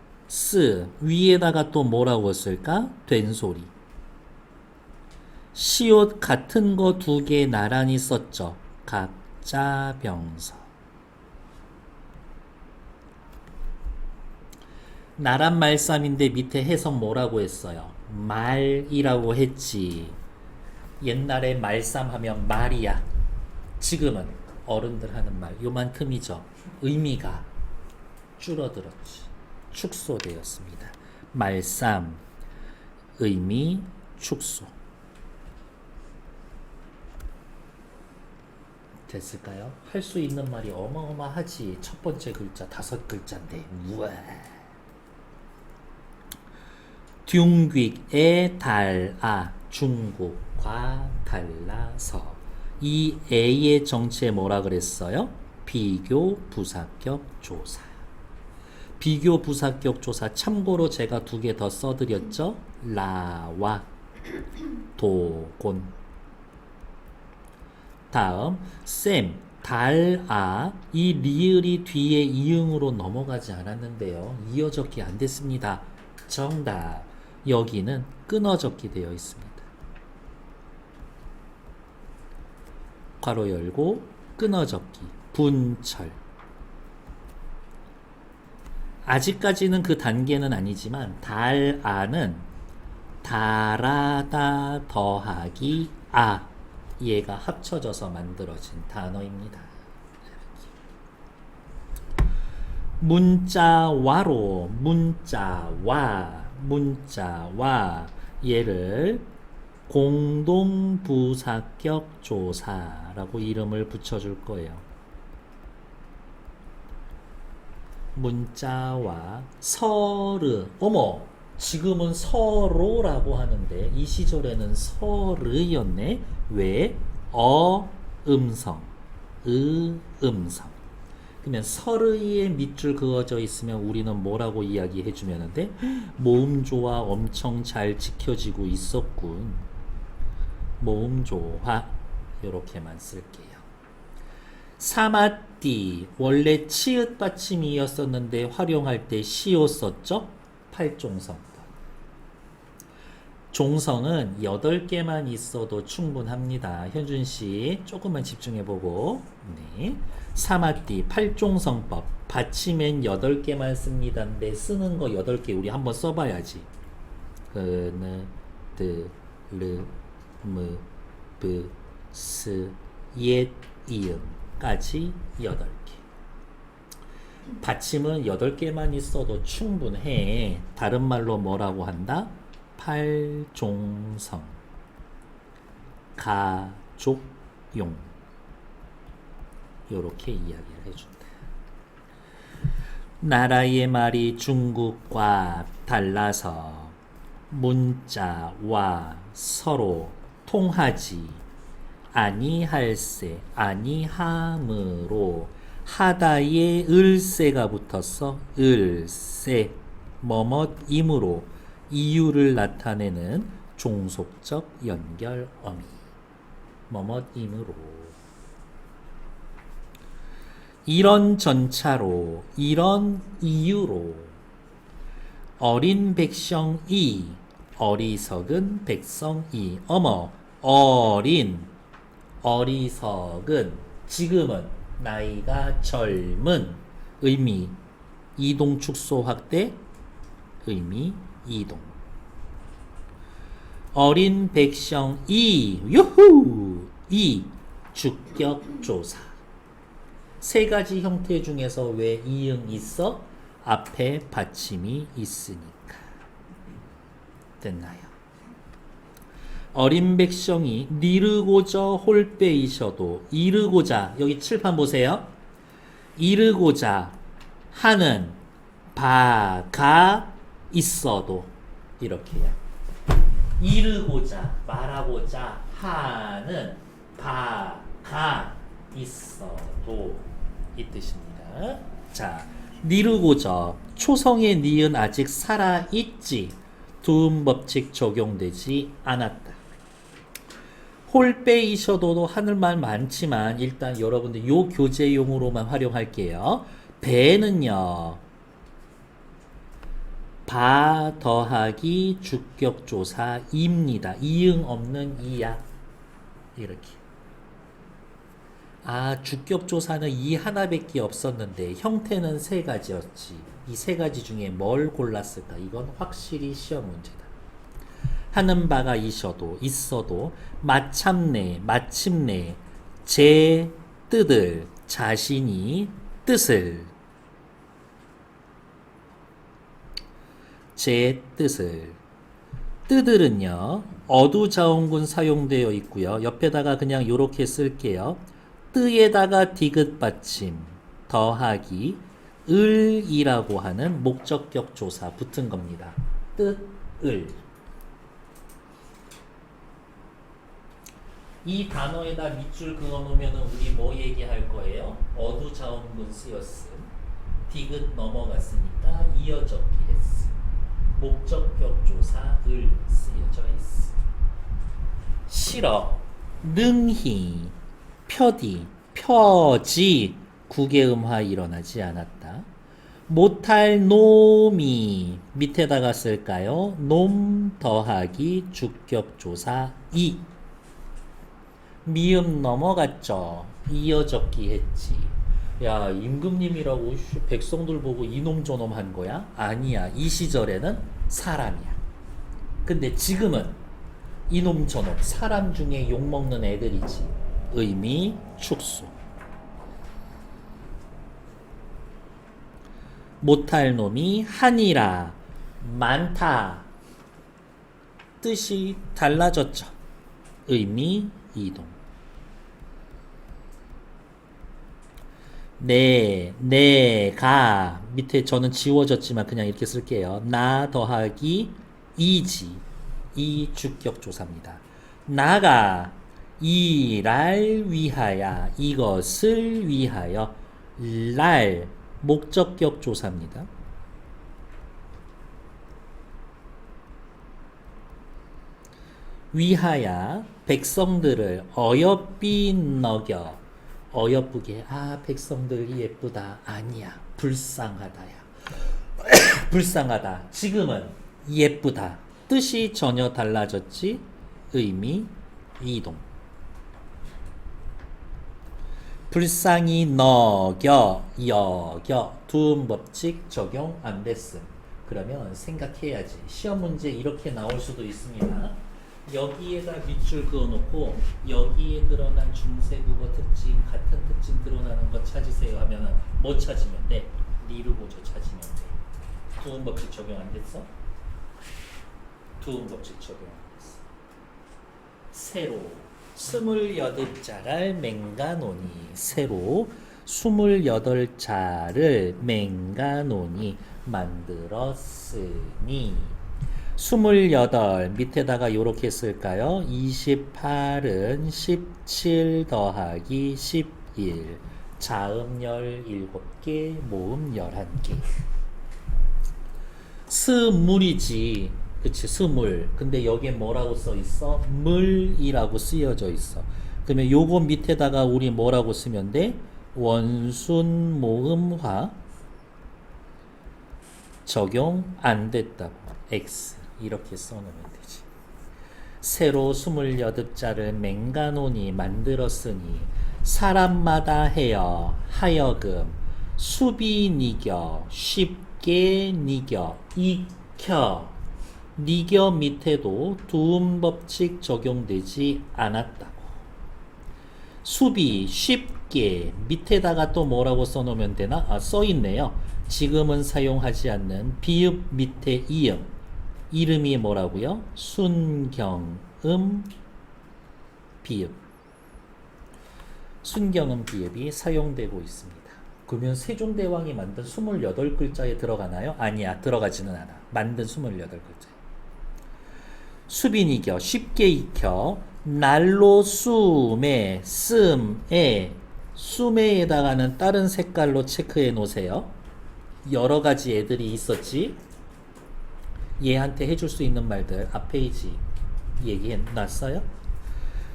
위에다가 또 뭐라고 쓸까? 된소리. 시옷 같은 거 2개 나란히 썼죠. 각자 병서. 나란 말쌈인데 밑에 해석 뭐라고 했어요? 말이라고 했지. 옛날에 말쌈 하면 말이야. 지금은 어른들 하는 말 요만큼이죠. 의미가 줄어들었지. 축소되었습니다. 말쌈 의미 축소. 됐을까요? 할 수 있는 말이 어마어마하지. 첫 번째 글자 5글자인데 우와. 둥귀에 달아 중국과 달라서. 이 A의 정체 뭐라 그랬어요? 비교 부사격 조사. 비교 부사격 조사 참고로 제가 2개 더 써드렸죠? 라와 도곤. 다음 쌤 달아 이 리을이 뒤에 이응으로 넘어가지 않았는데요. 이어적기 안 됐습니다. 정답. 여기는 끊어적기 되어 있습니다. 괄호 열고 끊어적기 분철. 아직까지는 그 단계는 아니지만 달아는 달아다 더하기 아 얘가 합쳐져서 만들어진 단어입니다. 문자와로 문자와 얘를 공동부사격 조사라고 이름을 붙여줄 거예요. 문자와 서르 어머 지금은 서로라고 하는데 이 시절에는 서르였네. 왜? 음성 음성. 그러면 서르에 밑줄 그어져 있으면 우리는 뭐라고 이야기해 주면 돼? 모음조화 엄청 잘 지켜지고 있었군. 모음조화 이렇게만 쓸게요. 사마띠 원래 치읓 받침이었었는데 활용할 때 시오 썼죠? 팔종성법. 종성은 8개만 있어도 충분합니다. 현준씨 조금만 집중해보고. 네. 사마띠 팔종성법 받침엔 8개만 씁니다. 근데 쓰는 거 8개 우리 한번 써봐야지. 느, 드, 르, 무, 브, 스, 옛, 이응 까지 8개. 받침은 8개만 있어도 충분해. 다른 말로 뭐라고 한다? 팔종성 가족용 요렇게 이야기를 해준다. 나라의 말이 중국과 달라서 문자와 서로 통하지 아니할세 아니함으로 하다에 을세가 붙었어. 을세 뭐뭇이므로 이유를 나타내는 종속적 연결 어미. 뭐뭇이므로 이런 전차로 이런 이유로 어린 백성이 어리석은 백성이 어머 어리석은 지금은 나이가 젊은 의미 이동 축소 확대 의미 이동 어린 백성이 유후 이 주격조사 세 가지 형태 중에서 왜 이응 있어? 앞에 받침이 있으니까. 됐나요? 어린 백성이 니르고자 홀빼이셔도 이르고자 여기 칠판 보세요. 이르고자 하는 바가 있어도 이렇게요. 이르고자 말하고자 하는 바가 있어도 이 뜻입니다. 자, 니르고자 초성의 니은 아직 살아있지. 두음 법칙 적용되지 않았다. 홀빼이셔도도 하늘말 많지만 일단 여러분들 요 교재용으로만 활용할게요. 배는요. 바 더하기 주격조사입니다. 이응 없는 이야. 이렇게. 아, 주격조사는 이 하나밖에 없었는데 형태는 세 가지였지. 이 세 가지 중에 뭘 골랐을까? 이건 확실히 시험 문제다. 하는 바가 있어도 마침내 제 뜻을 자신이 뜻을 제 뜻을은요 어두자원군 사용되어 있고요. 옆에다가 그냥 요렇게 쓸게요. 뜨에다가 디귿 받침 더하기 을이라고 하는 목적격 조사 붙은 겁니다. 뜻을 이 단어에다 밑줄 그어 놓으면 우리 뭐 얘기할 거예요? 어두자원군 쓰였음 디귿 넘어갔으니까 이어적기 했음 목적격 조사 을 쓰여져 있음 싫어 능히 표디 펴지 구개음화 일어나지 않았다. 못할 놈이 밑에다가 쓸까요? 놈 더하기 주격조사 이. 미음 넘어갔죠. 이어적기 했지. 야, 임금님이라고 백성들 보고 이놈 저놈 한 거야? 아니야. 이 시절에는 사람이야. 근데 지금은 이놈 저놈 사람 중에 욕먹는 애들이지. 의미 축소. 못할 놈이 하니라 많다. 뜻이 달라졌죠. 의미 이동. 내가 밑에 저는 지워졌지만 그냥 이렇게 쓸게요. 나 더하기 이지. 이 주격조사입니다. 나가 이랄 위하여 이것을 위하여 랄 목적격 조사입니다. 위하여 백성들을 어여삐 너겨. 어여쁘게 백성들이 예쁘다. 아니야. 불쌍하다야. 불쌍하다. 지금은 예쁘다. 뜻이 전혀 달라졌지. 의미 이동. 불쌍히 너겨 여겨 두음 법칙 적용 안 됐음. 그러면 생각해야지. 시험 문제 이렇게 나올 수도 있습니다. 여기에다 밑줄 그어놓고 여기에 드러난 중세국어 특징 같은 특징 드러나는 거 찾으세요 하면은 뭐 찾으면 돼? 리르보조 찾으면 돼. 두음 법칙 적용 안 됐어? 두음 법칙 적용 안 됐어. 새로 28자를 맹가노니. 새로 28자를 맹가노니 만들었으니. 28 밑에다가 요렇게 쓸까요? 28은 17 더하기 11 자음 17개 모음 11개. 스물이지. 그치 스물. 근데 여기에 뭐라고 써있어? 물이라고 쓰여져 있어. 그러면 요거 밑에다가 우리 뭐라고 쓰면 돼? 원순 모음화 적용 안 됐다고. X 이렇게 써놓으면 되지. 새로 28자를 맹가노니 만들었으니 사람마다 해여 하여금 수비 니겨 쉽게 니겨 익혀. 니겨 밑에도 두음 법칙 적용되지 않았다고. 수비 쉽게 밑에다가 또 뭐라고 써놓으면 되나? 써있네요. 지금은 사용하지 않는 비읍 밑에 이음. 이름이 뭐라고요? 순경음 비읍. 순경음 비읍이 사용되고 있습니다. 그러면 세종대왕이 만든 28글자에 들어가나요? 아니야. 들어가지는 않아. 만든 28글자. 수빈이겨 쉽게 익혀 날로 숨에 씀에 숨에에다가는 다른 색깔로 체크해 놓으세요. 여러 가지 애들이 있었지. 얘한테 해줄 수 있는 말들 앞 페이지 얘기해 놨어요.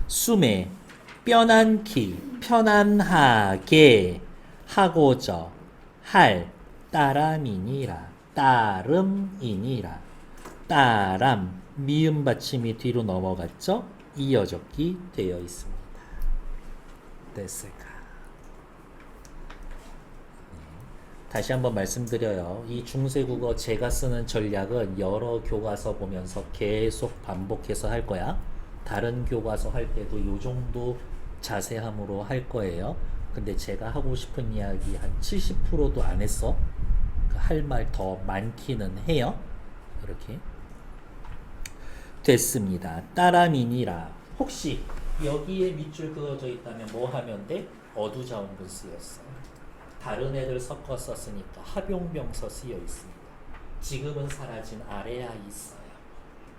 숨에 뼈난키 편안하게 하고저 할 따람이니라. 따름이니라. 따람 미음 받침이 뒤로 넘어갔죠. 이어적기 되어 있습니다. 됐을까? 다시 한번 말씀드려요. 이 중세국어 제가 쓰는 전략은 여러 교과서 보면서 계속 반복해서 할 거야. 다른 교과서 할 때도 요 정도 자세함으로 할 거예요. 근데 제가 하고 싶은 이야기 한 70%도 안 했어. 할 말 더 많기는 해요. 이렇게 됐습니다. 따라미니라. 혹시 여기에 밑줄 그어져 있다면 뭐 하면 돼? 어두자운분 쓰였어. 다른 애들 섞어 썼으니까 합용병서 쓰여 있습니다. 지금은 사라진 아래야 있어요.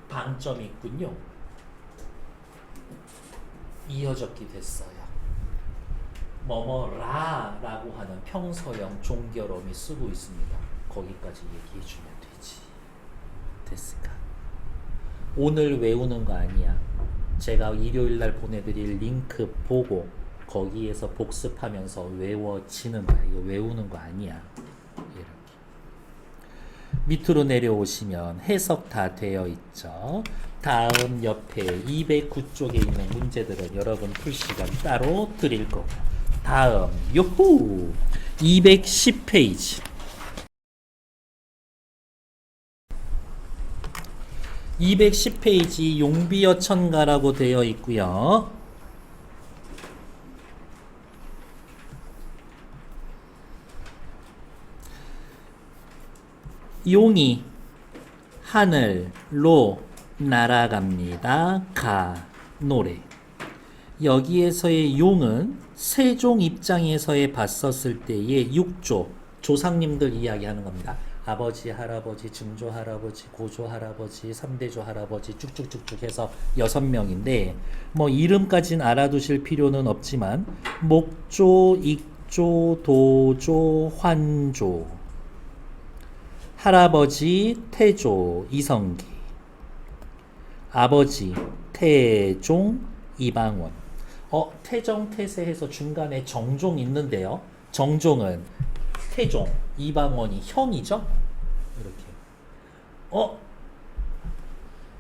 방점이 있군요. 이어적기 됐어요. 뭐뭐라 라고 하는 평서형 종결어미 쓰고 있습니다. 거기까지 얘기해 주면 되지. 됐을까? 오늘 외우는 거 아니야. 제가 일요일날 보내드릴 링크 보고 거기에서 복습하면서 외워지는 거야. 이거 외우는 거 아니야. 이렇게. 밑으로 내려오시면 해석 다 되어 있죠. 다음 옆에 209쪽에 있는 문제들은 여러분 풀 시간 따로 드릴 거고. 다음 요후 210페이지 210페이지 용비어천가라고 되어 있고요. 용이 하늘로 날아갑니다. 가 노래. 여기에서의 용은 세종 입장에서의 봤었을 때의 육조 조상님들 이야기하는 겁니다. 아버지, 할아버지, 증조 할아버지, 고조 할아버지, 삼대조 할아버지 쭉쭉쭉쭉 해서 6명인데 뭐 이름까지는 알아두실 필요는 없지만 목조, 익조, 도조, 환조, 할아버지 태조 이성기, 아버지 태종 이방원. 태정 태세해서 중간에 정종 있는데요. 정종은 태종 이방원이 형이죠. 이렇게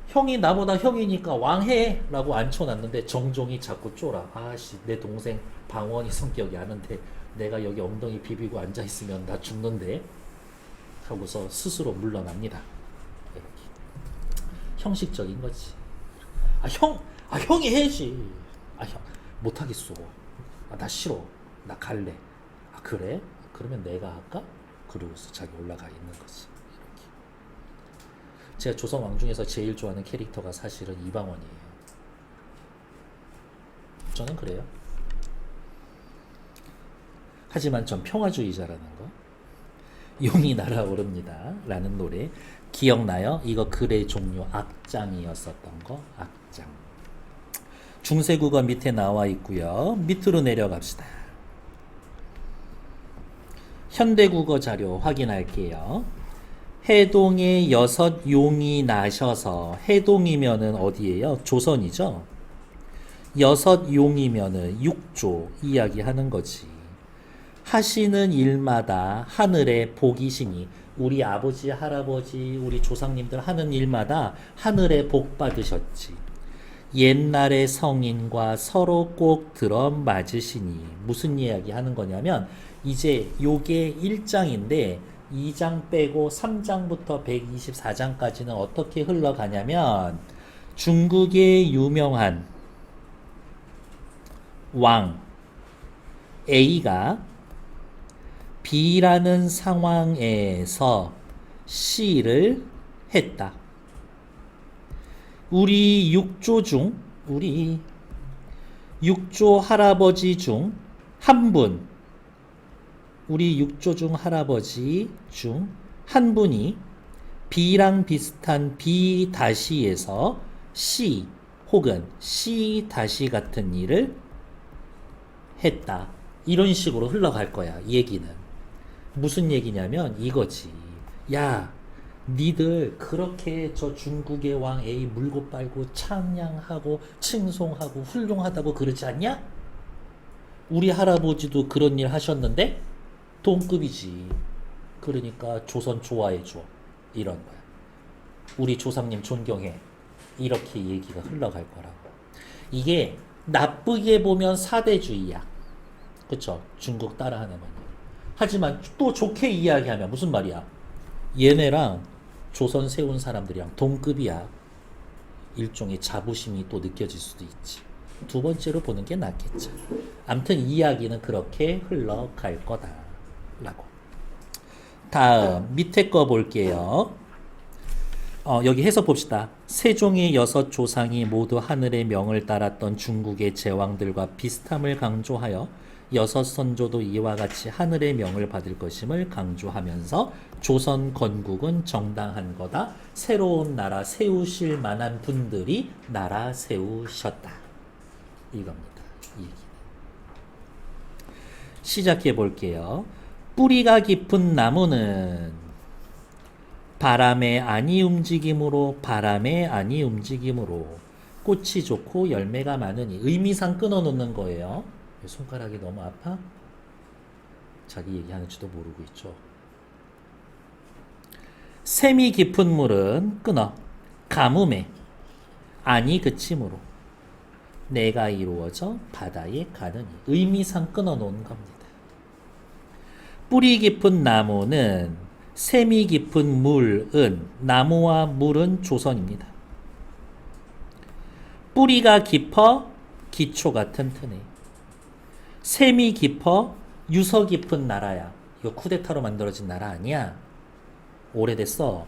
형이 나보다 형이니까 왕해 라고 앉혀놨는데 정종이 자꾸 쫄아. 아씨 내 동생 방원이 성격이 아는데 내가 여기 엉덩이 비비고 앉아있으면 나 죽는데 하고서 스스로 물러납니다. 이렇게. 형식적인 거지. 형이 해야지. 형 못하겠어. 나 싫어. 나 갈래. 그래? 그러면 내가 할까? 그러고서 자기 올라가 있는 거지. 이렇게. 제가 조선 왕 중에서 제일 좋아하는 캐릭터가 사실은 이방원이에요. 저는 그래요. 하지만 전 평화주의자라는 거. 용이 날아오릅니다 라는 노래 기억나요? 이거 글의 종류 악장이었었던 거. 악장. 중세국어 밑에 나와 있고요. 밑으로 내려갑시다. 현대국어 자료 확인할게요. 해동에 6용이 나셔서 해동이면은 어디예요? 조선이죠. 6용이면은 육조 이야기하는 거지. 하시는 일마다 하늘에 복이시니 우리 아버지 할아버지 우리 조상님들 하는 일마다 하늘에 복 받으셨지. 옛날의 성인과 서로 꼭 들어 맞으시니 무슨 이야기 하는 거냐면 이제 요게 1장인데 2장 빼고 3장부터 124장까지는 어떻게 흘러가냐면 중국의 유명한 왕 A가 B라는 상황에서 C를 했다. 우리 육조 할아버지 중 한 분, 우리 육조 중 할아버지 중 한 분이 B랑 비슷한 B 다시에서 C 혹은 C 다시 같은 일을 했다. 이런 식으로 흘러갈 거야, 얘기는. 무슨 얘기냐면 이거지. 야, 니들 그렇게 저 중국의 왕 A 물고 빨고 찬양하고 칭송하고 훌륭하다고 그러지 않냐? 우리 할아버지도 그런 일 하셨는데 동급이지. 그러니까 조선 좋아해줘. 이런 거야. 우리 조상님 존경해. 이렇게 얘기가 흘러갈 거라고. 이게 나쁘게 보면 사대주의야. 그쵸? 중국 따라하는 거니. 하지만 또 좋게 이야기하면 무슨 말이야? 얘네랑 조선 세운 사람들이랑 동급이야. 일종의 자부심이 또 느껴질 수도 있지. 두 번째로 보는 게 낫겠죠. 아무튼 이야기는 그렇게 흘러갈 거다 라고. 다음 밑에 거 볼게요. 여기 해석 봅시다. 세종의 6 조상이 모두 하늘의 명을 따랐던 중국의 제왕들과 비슷함을 강조하여 6 선조도 이와 같이 하늘의 명을 받을 것임을 강조하면서 조선 건국은 정당한 거다. 새로운 나라 세우실 만한 분들이 나라 세우셨다. 이겁니다. 이 얘기는. 시작해 볼게요. 뿌리가 깊은 나무는 바람에 아니 움직임으로 꽃이 좋고 열매가 많으니 의미상 끊어 놓는 거예요. 왜 손가락이 너무 아파? 자기 얘기하는지도 모르고 있죠. 샘이 깊은 물은 끊어 가뭄에 아니 그침으로 내가 이루어져 바다에 가느니 의미상 끊어 놓은 겁니다. 뿌리 깊은 나무는 샘이 깊은 물은 나무와 물은 조선입니다. 뿌리가 깊어 기초가 튼튼해. 샘이 깊어 유서 깊은 나라야. 이거 쿠데타로 만들어진 나라 아니야. 오래됐어.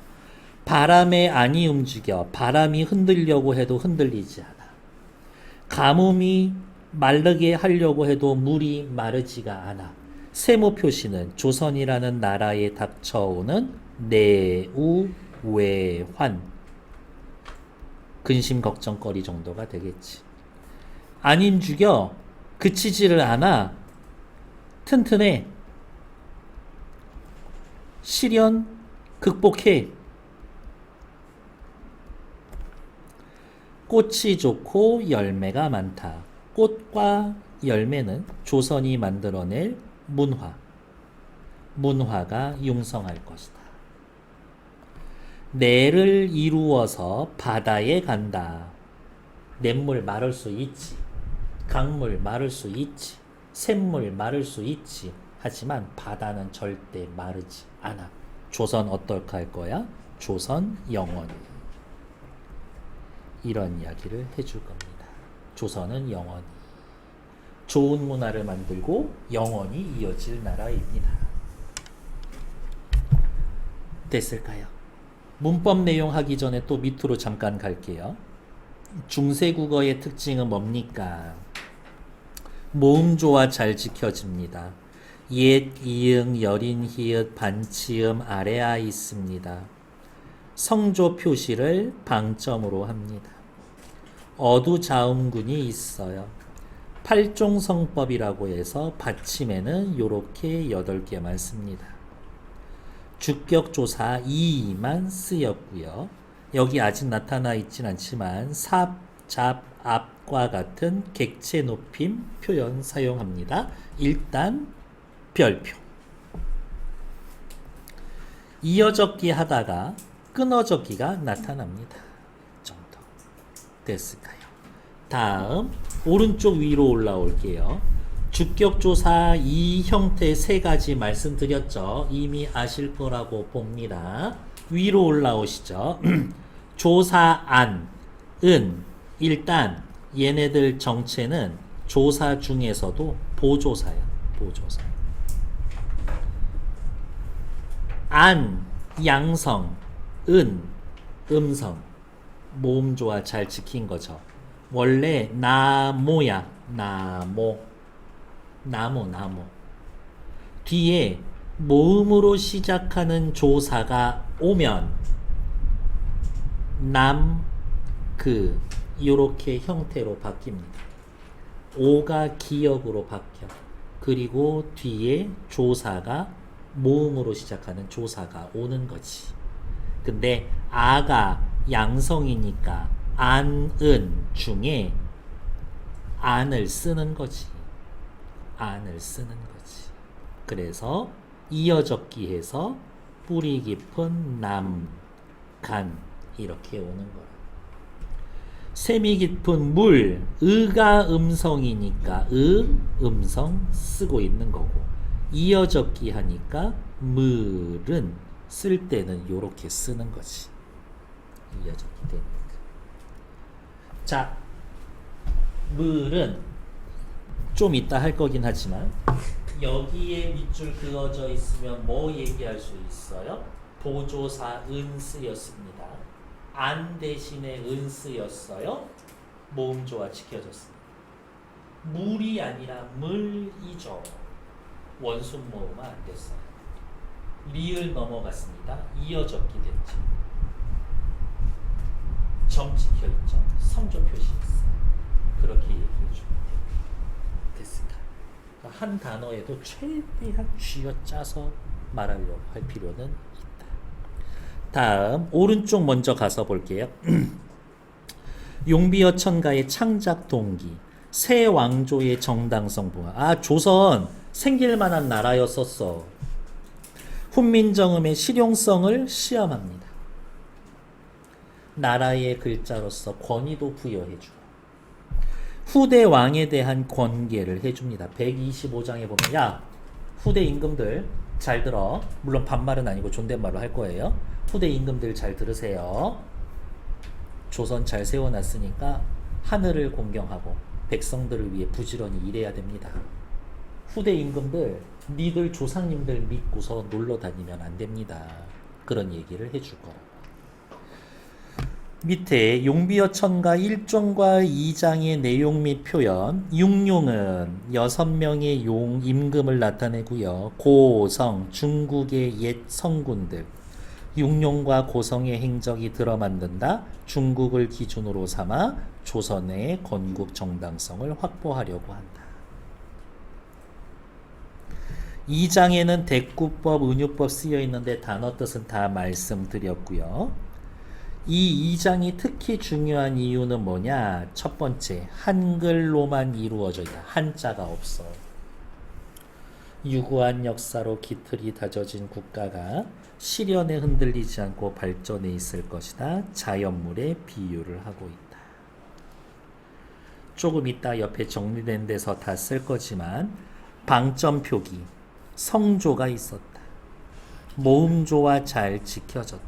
바람에 안이 움직여 바람이 흔들려고 해도 흔들리지 않아. 가뭄이 마르게 하려고 해도 물이 마르지가 않아. 세모 표시는 조선이라는 나라에 닥쳐오는 내우외환 근심 걱정거리 정도가 되겠지. 안 힘죽여 그치지를 않아. 튼튼해. 시련 극복해. 꽃이 좋고 열매가 많다. 꽃과 열매는 조선이 만들어낼 문화. 문화가 융성할 것이다. 내를 이루어서 바다에 간다. 냇물 마를 수 있지. 강물 마를 수 있지. 샘물 마를 수 있지. 하지만 바다는 절대 마르지 않아. 조선 어떨까 할 거야? 조선 영원히. 이런 이야기를 해줄 겁니다. 조선은 영원히. 좋은 문화를 만들고 영원히 이어질 나라입니다. 됐을까요? 문법 내용 하기 전에 또 밑으로 잠깐 갈게요. 중세국어의 특징은 뭡니까? 모음조화 잘 지켜집니다. 옛, 이응, 여린, 히읗, 반치음, 아래아 있습니다. 성조 표시를 방점으로 합니다. 어두자음군이 있어요. 팔종성법이라고 해서 받침에는 요렇게 8개만 씁니다. 주격조사 이만 쓰였고요. 여기 아직 나타나 있진 않지만 삽, 잡, 앞과 같은 객체 높임 표현 사용합니다. 일단 별표. 이어적기 하다가 끊어적기가 나타납니다. 정도. 됐을까요? 다음 오른쪽 위로 올라올게요. 주격조사 이 형태 3가지 말씀드렸죠. 이미 아실 거라고 봅니다. 위로 올라오시죠. 조사안, 은 일단 얘네들 정체는 조사 중에서도 보조사야. 보조사. 안, 양성, 은, 음성. 모음조화 잘 지킨 거죠. 원래 나모야. 나모. 나무. 뒤에 모음으로 시작하는 조사가 오면 요렇게 형태로 바뀝니다. 오가 기역으로 바뀌어. 그리고 뒤에 조사가 모음으로 시작하는 조사가 오는 거지. 근데 아가 양성이니까 안은 중에 안을 쓰는 거지. 안을 쓰는 거지. 그래서 이어적기해서 뿌리 깊은 남, 간 이렇게 오는 거야. 샘이 깊은 물, 의가 음성이니까 음성 쓰고 있는 거고, 이어적기 하니까 물은 쓸 때는 요렇게 쓰는 거지. 이어적기 되니까. 자, 물은 좀 이따 할 거긴 하지만 여기에 밑줄 그어져 있으면 뭐 얘기할 수 있어요? 보조사 은 쓰였습니다. 안 대신에 은 쓰였어요. 모음조화 지켜졌습니다. 물이 아니라 물이죠. 원순 모음은 안 됐어요. 리을 넘어갔습니다. 이어적기 됐죠. 점 찍혀있죠. 성조 표시 있어요. 그렇게 얘기해 주면 돼요. 됐습니다. 한 단어에도 최대한 쥐어짜서 말하려고 할 필요는 있다. 다음 오른쪽 먼저 가서 볼게요. 용비어 천가의 창작 동기. 새 왕조의 정당성 부하. 아, 조선 생길 만한 나라였었어. 훈민정음의 실용성을 시험합니다. 나라의 글자로서 권위도 부여해주고 후대 왕에 대한 권계를 해줍니다. 125장에 보면 야, 후대 임금들 잘 들어. 물론 반말은 아니고 존댓말로 할 거예요. 후대 임금들 잘 들으세요. 조선 잘 세워놨으니까 하늘을 공경하고 백성들을 위해 부지런히 일해야 됩니다. 후대 임금들 니들 조상님들 믿고서 놀러 다니면 안 됩니다. 그런 얘기를 해줄 거라고. 밑에 용비어천가 1종과 2장의 내용 및 표현. 육룡은 6명의 용 임금을 나타내고요. 고성, 중국의 옛 성군들. 육룡과 고성의 행적이 들어만든다. 중국을 기준으로 삼아 조선의 건국 정당성을 확보하려고 한다. 2장에는 대구법, 은유법 쓰여 있는데 단어 뜻은 다 말씀드렸고요. 이 2장이 특히 중요한 이유는 뭐냐? 첫 번째, 한글로만 이루어져 있다. 한자가 없어. 유구한 역사로 기틀이 다져진 국가가 시련에 흔들리지 않고 발전해 있을 것이다. 자연물에 비유를 하고 있다. 조금 이따 옆에 정리된 데서 다 쓸 거지만 방점 표기, 성조가 있었다. 모음조와 잘 지켜졌다.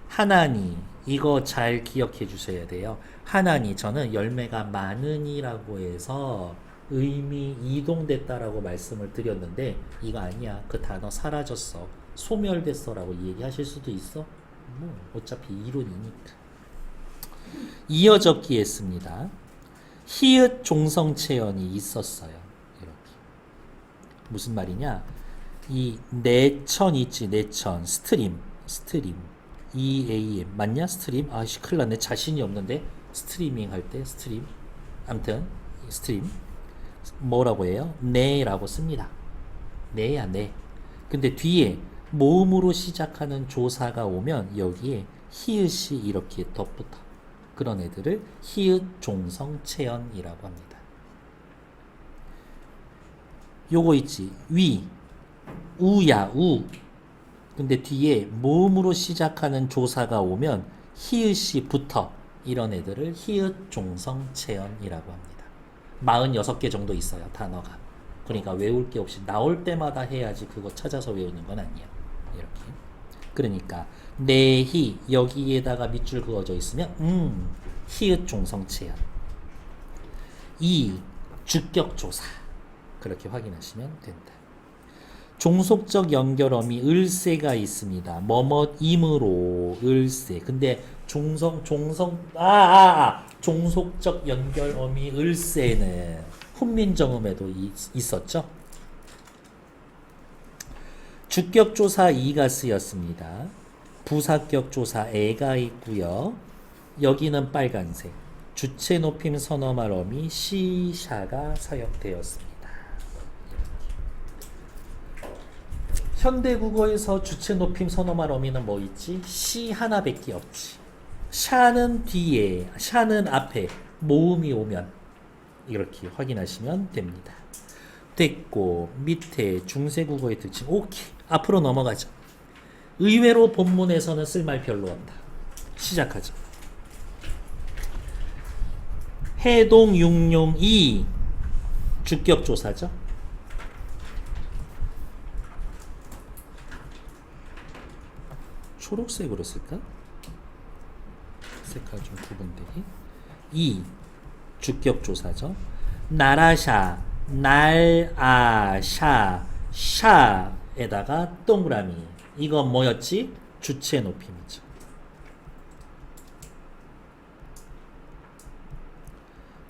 하나니, 이거 잘 기억해 주셔야 돼요. 하나니, 저는 열매가 많으니라고 해서 의미 이동됐다라고 말씀을 드렸는데 이거 아니야. 그 단어 사라졌어. 소멸됐어 라고 얘기하실 수도 있어. 뭐 어차피 이론이니까. 이어 적기 했습니다. 히읗 종성체언이 있었어요. 이렇게. 무슨 말이냐? 이 내천 있지, 내천. 스트림. EAM 맞냐? 스트림? 아씨 큰일 났네. 자신이 없는데 스트리밍 할 때 스트림. 암튼 스트림 뭐라고 해요? 네라고 씁니다. 네야 네. 근데 뒤에 모음으로 시작하는 조사가 오면 여기에 히읗이 이렇게 덧붙어. 그런 애들을 히읗 종성 체언이라고 합니다. 요거 있지. 위 우야 우. 근데 뒤에 모음으로 시작하는 조사가 오면 히읗이 붙어. 이런 애들을 히읗 종성 체언이라고 합니다. 46개 정도 있어요. 단어가. 그러니까 외울 게 없이 나올 때마다 해야지. 그거 찾아서 외우는 건 아니야. 이렇게. 그러니까 내히 여기에다가 밑줄 그어져 있으면 히읗 종성 체언. 이 주격조사. 그렇게 확인하시면 된다. 종속적 연결어미 을세가 있습니다. 뭐뭐임으로 을세. 근데 종속적 연결어미 을세는 훈민정음에도 있었죠. 주격조사 이가 쓰였습니다. 부사격조사 에가 있고요. 여기는 빨간색. 주체 높임 선어말 어미 시샤가 사용되었습니다. 현대국어에서 주체 높임 선어말 어미는 뭐 있지? 시 하나밖에 없지. 샤는 뒤에, 샤는 앞에 모음이 오면 이렇게 확인하시면 됩니다. 됐고 밑에 중세국어의 특징. 오케이. 앞으로 넘어가죠. 의외로 본문에서는 쓸 말 별로 없다. 시작하죠. 해동 육룡 이 주격조사죠. 초록색으로 쓸까? 색깔 좀 구분되게. 이 주격조사죠. 나라샤 날아샤 샤에다가 동그라미. 이건 뭐였지? 주체 높임이죠.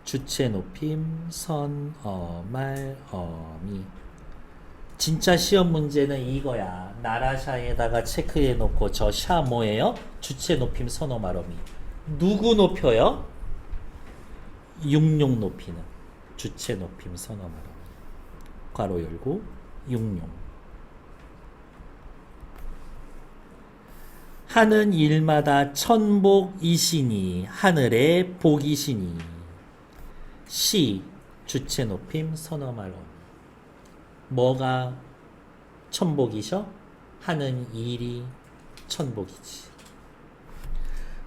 주체 높임 선어말 어미. 진짜 시험 문제는 이거야. 나라샤에다가 체크해 놓고 저 샤 뭐예요? 주체 높임 선어말 어미. 누구 높여요? 육룡 높이는 주체 높임 선어말 어미. 괄호 열고 육룡. 하는 일마다 천복이시니 하늘에 복이시니. 시 주체 높임 서너 말 어미. 뭐가 천복이셔? 하는 일이 천복이지.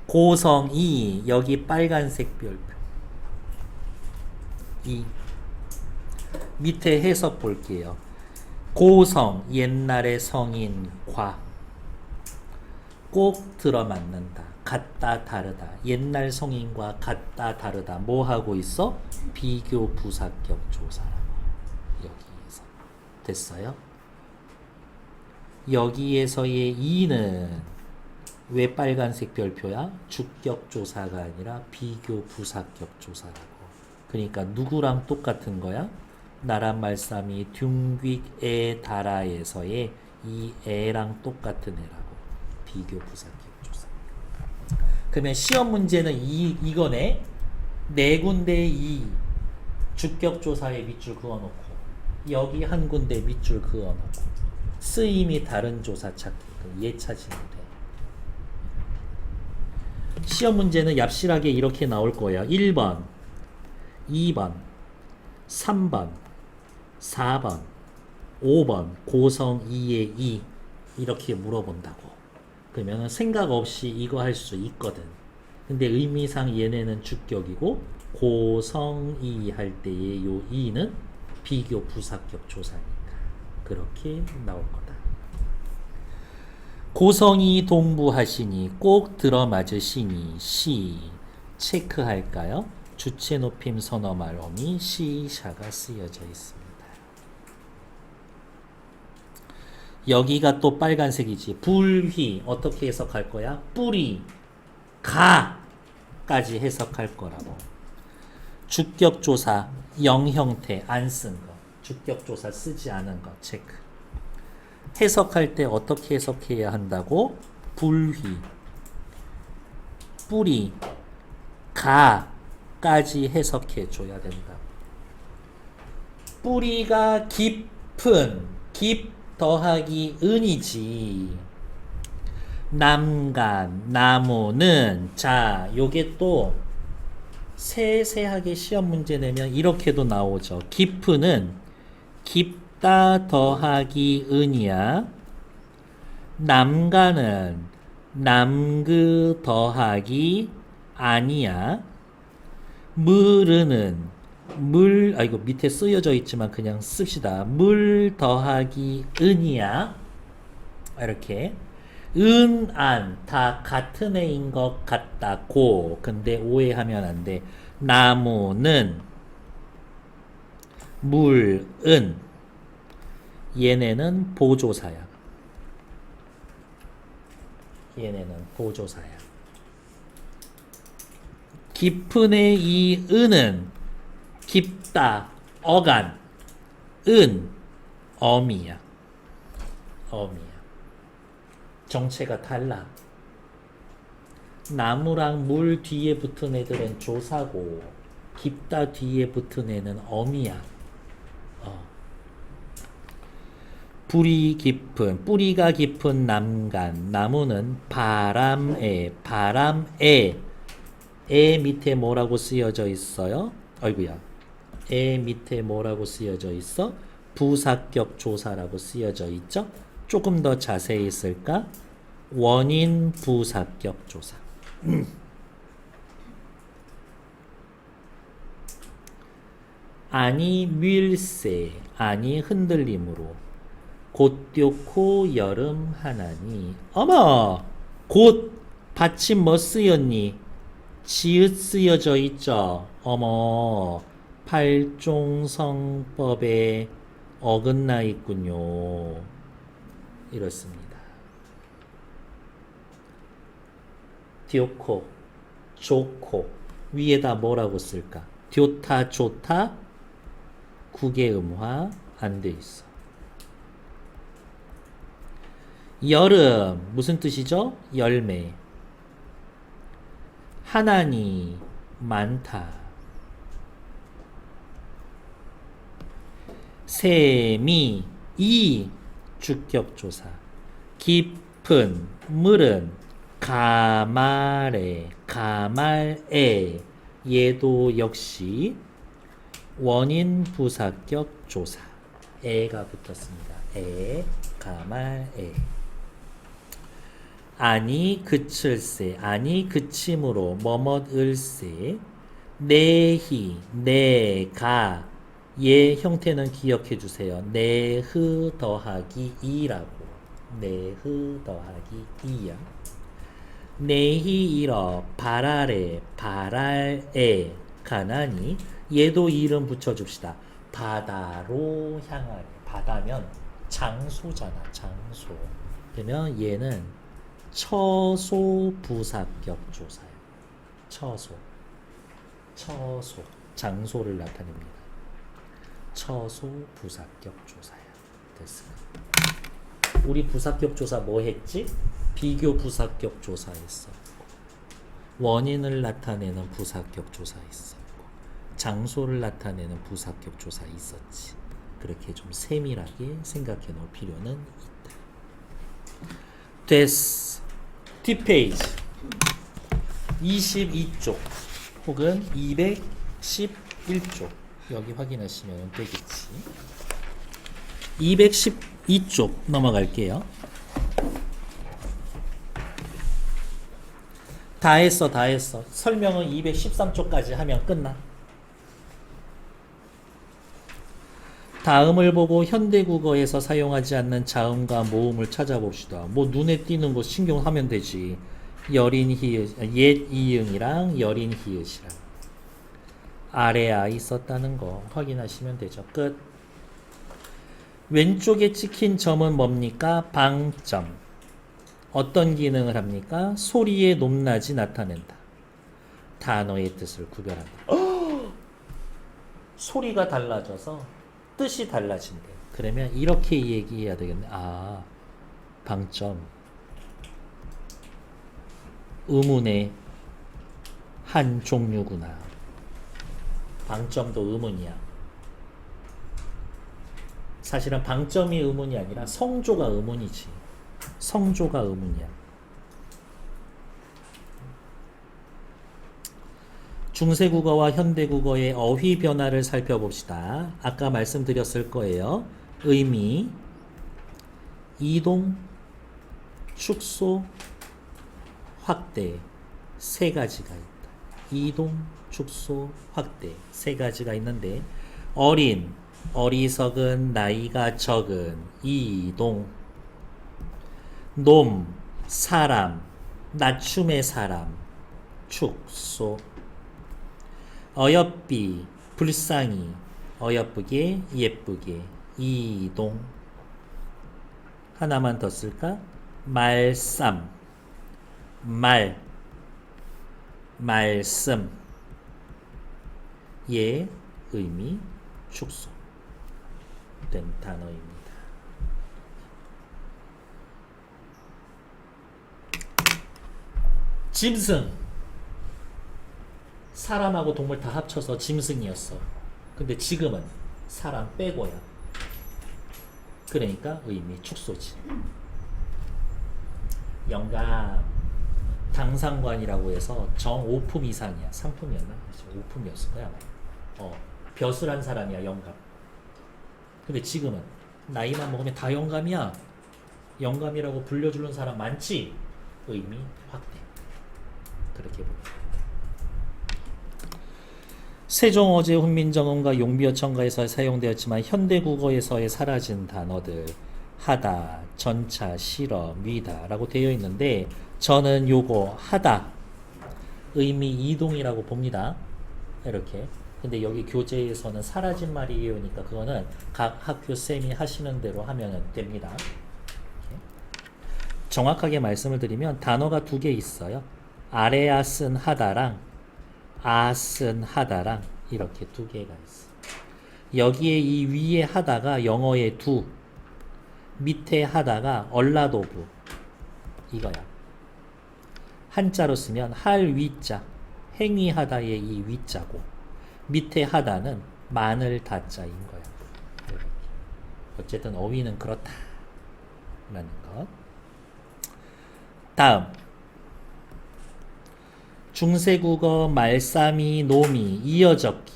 고성이 여기 빨간색 별표. 이 밑에 해석 볼게요. 고성 옛날의 성인 과 꼭 들어맞는다. 같다 다르다. 옛날 성인과 같다 다르다. 뭐 하고 있어? 비교 부사격 조사라고. 여기에서 됐어요? 여기에서의 이는 왜 빨간색 별표야? 주격 조사가 아니라 비교 부사격 조사라고. 그러니까 누구랑 똑같은 거야? 나란 말싸미 둥귀 에 다라에서의 이 애랑 똑같은 애라고. 비교 부사격 조사. 그러면 시험 문제는 이거네. 네 군데 이 주격 조사에 밑줄 그어놓고 여기 한 군데 밑줄 그어놓고 쓰임이 다른 조사 찾기. 얘 찾으면 돼. 시험 문제는 얍실하게 이렇게 나올 거야. 1번, 2번, 3번, 4번, 5번 고성 2의 2 이렇게 물어본다고. 그러면 생각 없이 이거 할 수 있거든. 근데 의미상 얘네는 주격이고 고성 2 할 때의 요 2는 비교 부사격 조사니까 그렇게 나올 거다. 고성이 동부하시니 꼭 들어맞으시니 시 체크할까요? 주체 높임 서너 말 어미 시샤가 쓰여져 있습니다. 여기가 또 빨간색이지. 불휘 어떻게 해석할 거야? 뿌리 가까지 해석할 거라고. 주격조사 영형태 안 쓴 거. 주격조사 쓰지 않은 거 체크. 해석할 때 어떻게 해석해야 한다고? 불휘 뿌리 가까지 해석해 줘야 된다. 뿌리가 깊은 깊 더하기 은이지. 남간 나무는 자 요게 또 세세하게 시험 문제 내면 이렇게도 나오죠. 깊은은 깊다 더하기 은이야. 남간은 남그 더하기 아니야. 물은 물, 이거 밑에 쓰여져 있지만 그냥 씁시다. 물 더하기 은이야. 이렇게. 은, 안, 다 같은 애인 것 같다고. 근데 오해하면 안 돼. 나무는, 물, 은. 얘네는 보조사야. 얘네는 보조사야. 깊은 애 이 은은 깊다, 어간, 은, 어미야. 어미야. 정체가 달라. 나무랑 물 뒤에 붙은 애들은 조사고, 깊다 뒤에 붙은 애는 어미야. 뿌리 깊은, 뿌리가 깊은 남간, 나무는 바람에, 바람에, 에 밑에 뭐라고 쓰여져 있어요? 아이고야. 에 밑에 뭐라고 쓰여져 있어? 부사격 조사라고 쓰여져 있죠? 조금 더 자세히 쓸까? 원인 부사격 조사. 아니 밀세, 아니 흔들림으로 곧ď고 여름 하나니. 어머! 곧 받침 뭐 쓰였니? 지읒 쓰여져 있죠? 어머, 팔종성법에 어긋나 있군요. 이렇습니다. 듀코, 좋고 위에다 뭐라고 쓸까? 듀타, 좋다, 국외음화 안 돼 있어. 여름 무슨 뜻이죠? 열매. 하나니 많다. 셈이 이 주격조사. 깊은 물은 가말에 가말에 얘도 역시 원인 부사격 조사. 에가 붙었습니다. 에, 가말, 에. 아니 그칠세, 아니 그침으로 뭐뭇을세, 내히, 내가, 얘 형태는 기억해 주세요. 내흐 더하기 이라고. 내흐 더하기 이야. 내히 이러 발아래, 발알에 가나니, 얘도 이름 붙여줍시다. 바다로 향하래. 바다면 장소잖아. 장소. 그러면 얘는 처소 부사격 조사예요. 처소. 처소. 장소를 나타냅니다. 처소 부사격 조사야. 됐어. 우리 부사격 조사 뭐 했지? 비교 부사격 조사했어. 원인을 나타내는 부사격 조사했어. 장소를 나타내는 부사격 조사 있었지. 그렇게 좀 세밀하게 생각해 놓을 필요는 있다. 됐어. 뒷페이지 22쪽 혹은 211쪽 여기 확인하시면 되겠지. 212쪽 넘어갈게요. 다 했어. 설명은 213쪽까지 하면 끝나. 다음을 보고 현대국어에서 사용하지 않는 자음과 모음을 찾아봅시다. 뭐 눈에 띄는 거 신경하면 되지. 여린 히읗, 옛 이응이랑 여린 히읗이랑 아래 아 있었다는 거 확인하시면 되죠. 끝. 왼쪽에 찍힌 점은 뭡니까? 방점. 어떤 기능을 합니까? 소리의 높낮이 나타낸다. 단어의 뜻을 구별한다. 소리가 달라져서 뜻이 달라진대. 그러면 이렇게 얘기해야 되겠네. 아, 방점. 의문의 한 종류구나. 방점도 의문이야. 사실은 방점이 의문이 아니라 성조가 의문이지. 성조가 의문이야. 중세국어와 현대국어의 어휘 변화를 살펴봅시다. 아까 말씀드렸을 거예요. 의미, 이동, 축소, 확대 세 가지가 있다. 이동, 축소, 확대 세 가지가 있는데 어린, 어리석은, 나이가 적은, 이동, 놈, 사람, 낮춤의 사람, 축소, 어여삐, 불쌍히, 어여쁘게, 예쁘게, 이동. 하나만 더 쓸까? 말쌈, 말, 말씀, 예, 의미, 축소 된 단어입니다. 짐승. 사람하고 동물 다 합쳐서 짐승이었어. 근데 지금은 사람 빼고야. 그러니까 의미 축소지. 영감. 당상관이라고 해서 정오품 이상이야. 상품이었나? 오품이었을 거야. 벼슬한 사람이야. 영감. 근데 지금은 나이만 먹으면 다 영감이야. 영감이라고 불려주는 사람 많지? 의미 확대. 그렇게 봅니다. 세종어제 훈민정음과 용비어천가에서 사용되었지만 현대국어에서의 사라진 단어들 하다, 전차, 실어, 미다 라고 되어 있는데 저는 요거 하다 의미 이동이라고 봅니다. 이렇게. 근데 여기 교재에서는 사라진 말이에요니까 그거는 각 학교 쌤이 하시는 대로 하면 됩니다. 이렇게. 정확하게 말씀을 드리면 단어가 두 개 있어요. 아래야 쓴 하다랑 아쓴 하다랑 이렇게 두 개가 있어. 여기에 이 위에 하다가 영어의 두, 밑에 하다가 얼라도부 이거야. 한자로 쓰면 할 위자, 행위하다의 이 위자고 밑에 하다는 마늘 다자인 거야. 이렇게. 어쨌든 어휘는 그렇다 라는 것. 다음 중세국어 말싸미, 노미, 이어적기.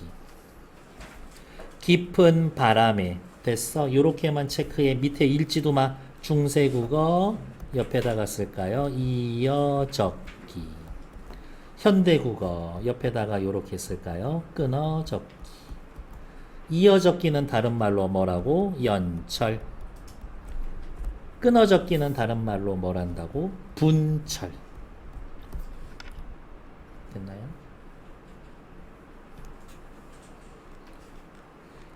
깊은 바람에. 됐어. 요렇게만 체크해. 밑에 읽지도 마. 중세국어 옆에다가 쓸까요? 이어적기. 현대국어 옆에다가 요렇게 쓸까요? 끊어적기. 이어적기는 다른 말로 뭐라고? 연철. 끊어적기는 다른 말로 뭐란다고? 분철. 됐나요?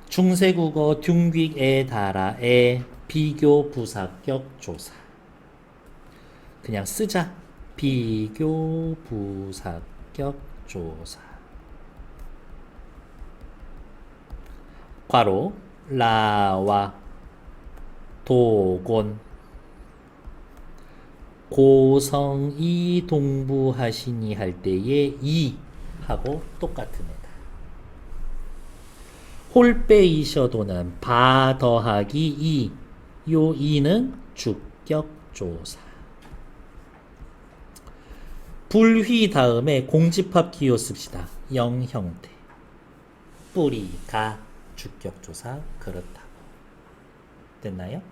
중세국어 둥귀에 달아에 비교 부사격 조사. 그냥 쓰자. 비교 부사격 조사. 괄호 라와 도곤 고성이 동부하시니 할 때에 이 하고 똑같은 애다. 홀빼이셔도는 바 더하기 이. 요 이는 주격조사. 불휘 다음에 공집합 기호 씁시다. 영형태. 뿌리가 주격조사 그렇다고. 됐나요?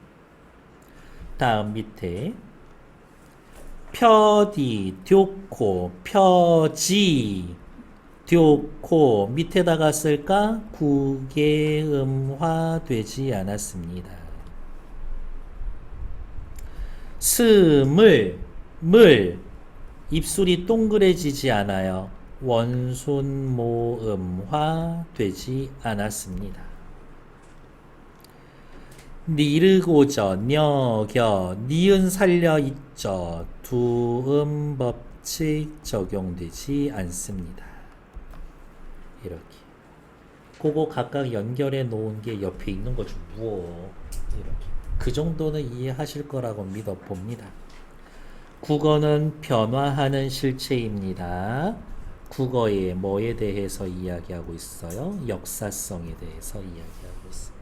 다음 밑에 펴디, 듀코, 펴지, 듀코 밑에다가 쓸까? 구개음화 되지 않았습니다. 스물, 물 입술이 동그래지지 않아요. 원순모음화 되지 않았습니다. 니르고저, 녀겨, 니은 살려 있죠. 두음 법칙 적용되지 않습니다. 이렇게. 그거 각각 연결해 놓은 게 옆에 있는 거죠. 무어. 이렇게. 그 정도는 이해하실 거라고 믿어 봅니다. 국어는 변화하는 실체입니다. 국어의 뭐에 대해서 이야기하고 있어요? 역사성에 대해서 이야기하고 있습니다.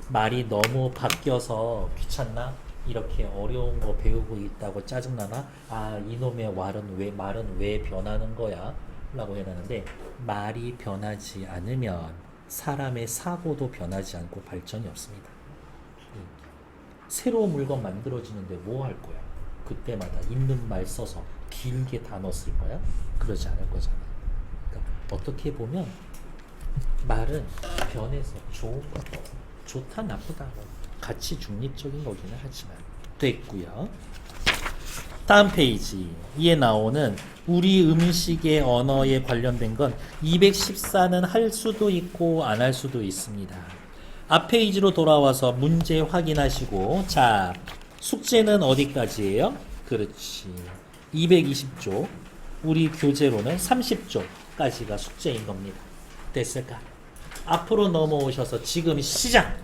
말이 너무 바뀌어서 귀찮나? 이렇게 어려운 거 배우고 있다고 짜증나나? 아, 이놈의 말은 왜 변하는 거야? 라고 해놨는데, 말이 변하지 않으면 사람의 사고도 변하지 않고 발전이 없습니다. 새로운 물건 만들어지는데 뭐 할 거야? 그때마다 있는 말 써서 길게 단어 쓸 거야? 그러지 않을 거잖아. 그러니까 어떻게 보면 말은 변해서 좋은 거, 좋다 나쁘다 같이 중립적인 거기는 하지만 됐고요. 다음 페이지 이에 나오는 우리 음식의 언어에 관련된 건 214는 할 수도 있고 안 할 수도 있습니다. 앞 페이지로 돌아와서 문제 확인하시고, 자, 숙제는 어디까지예요? 그렇지. 220조. 우리 교재로는 30조까지가 숙제인 겁니다. 됐을까? 앞으로 넘어오셔서 지금 시작!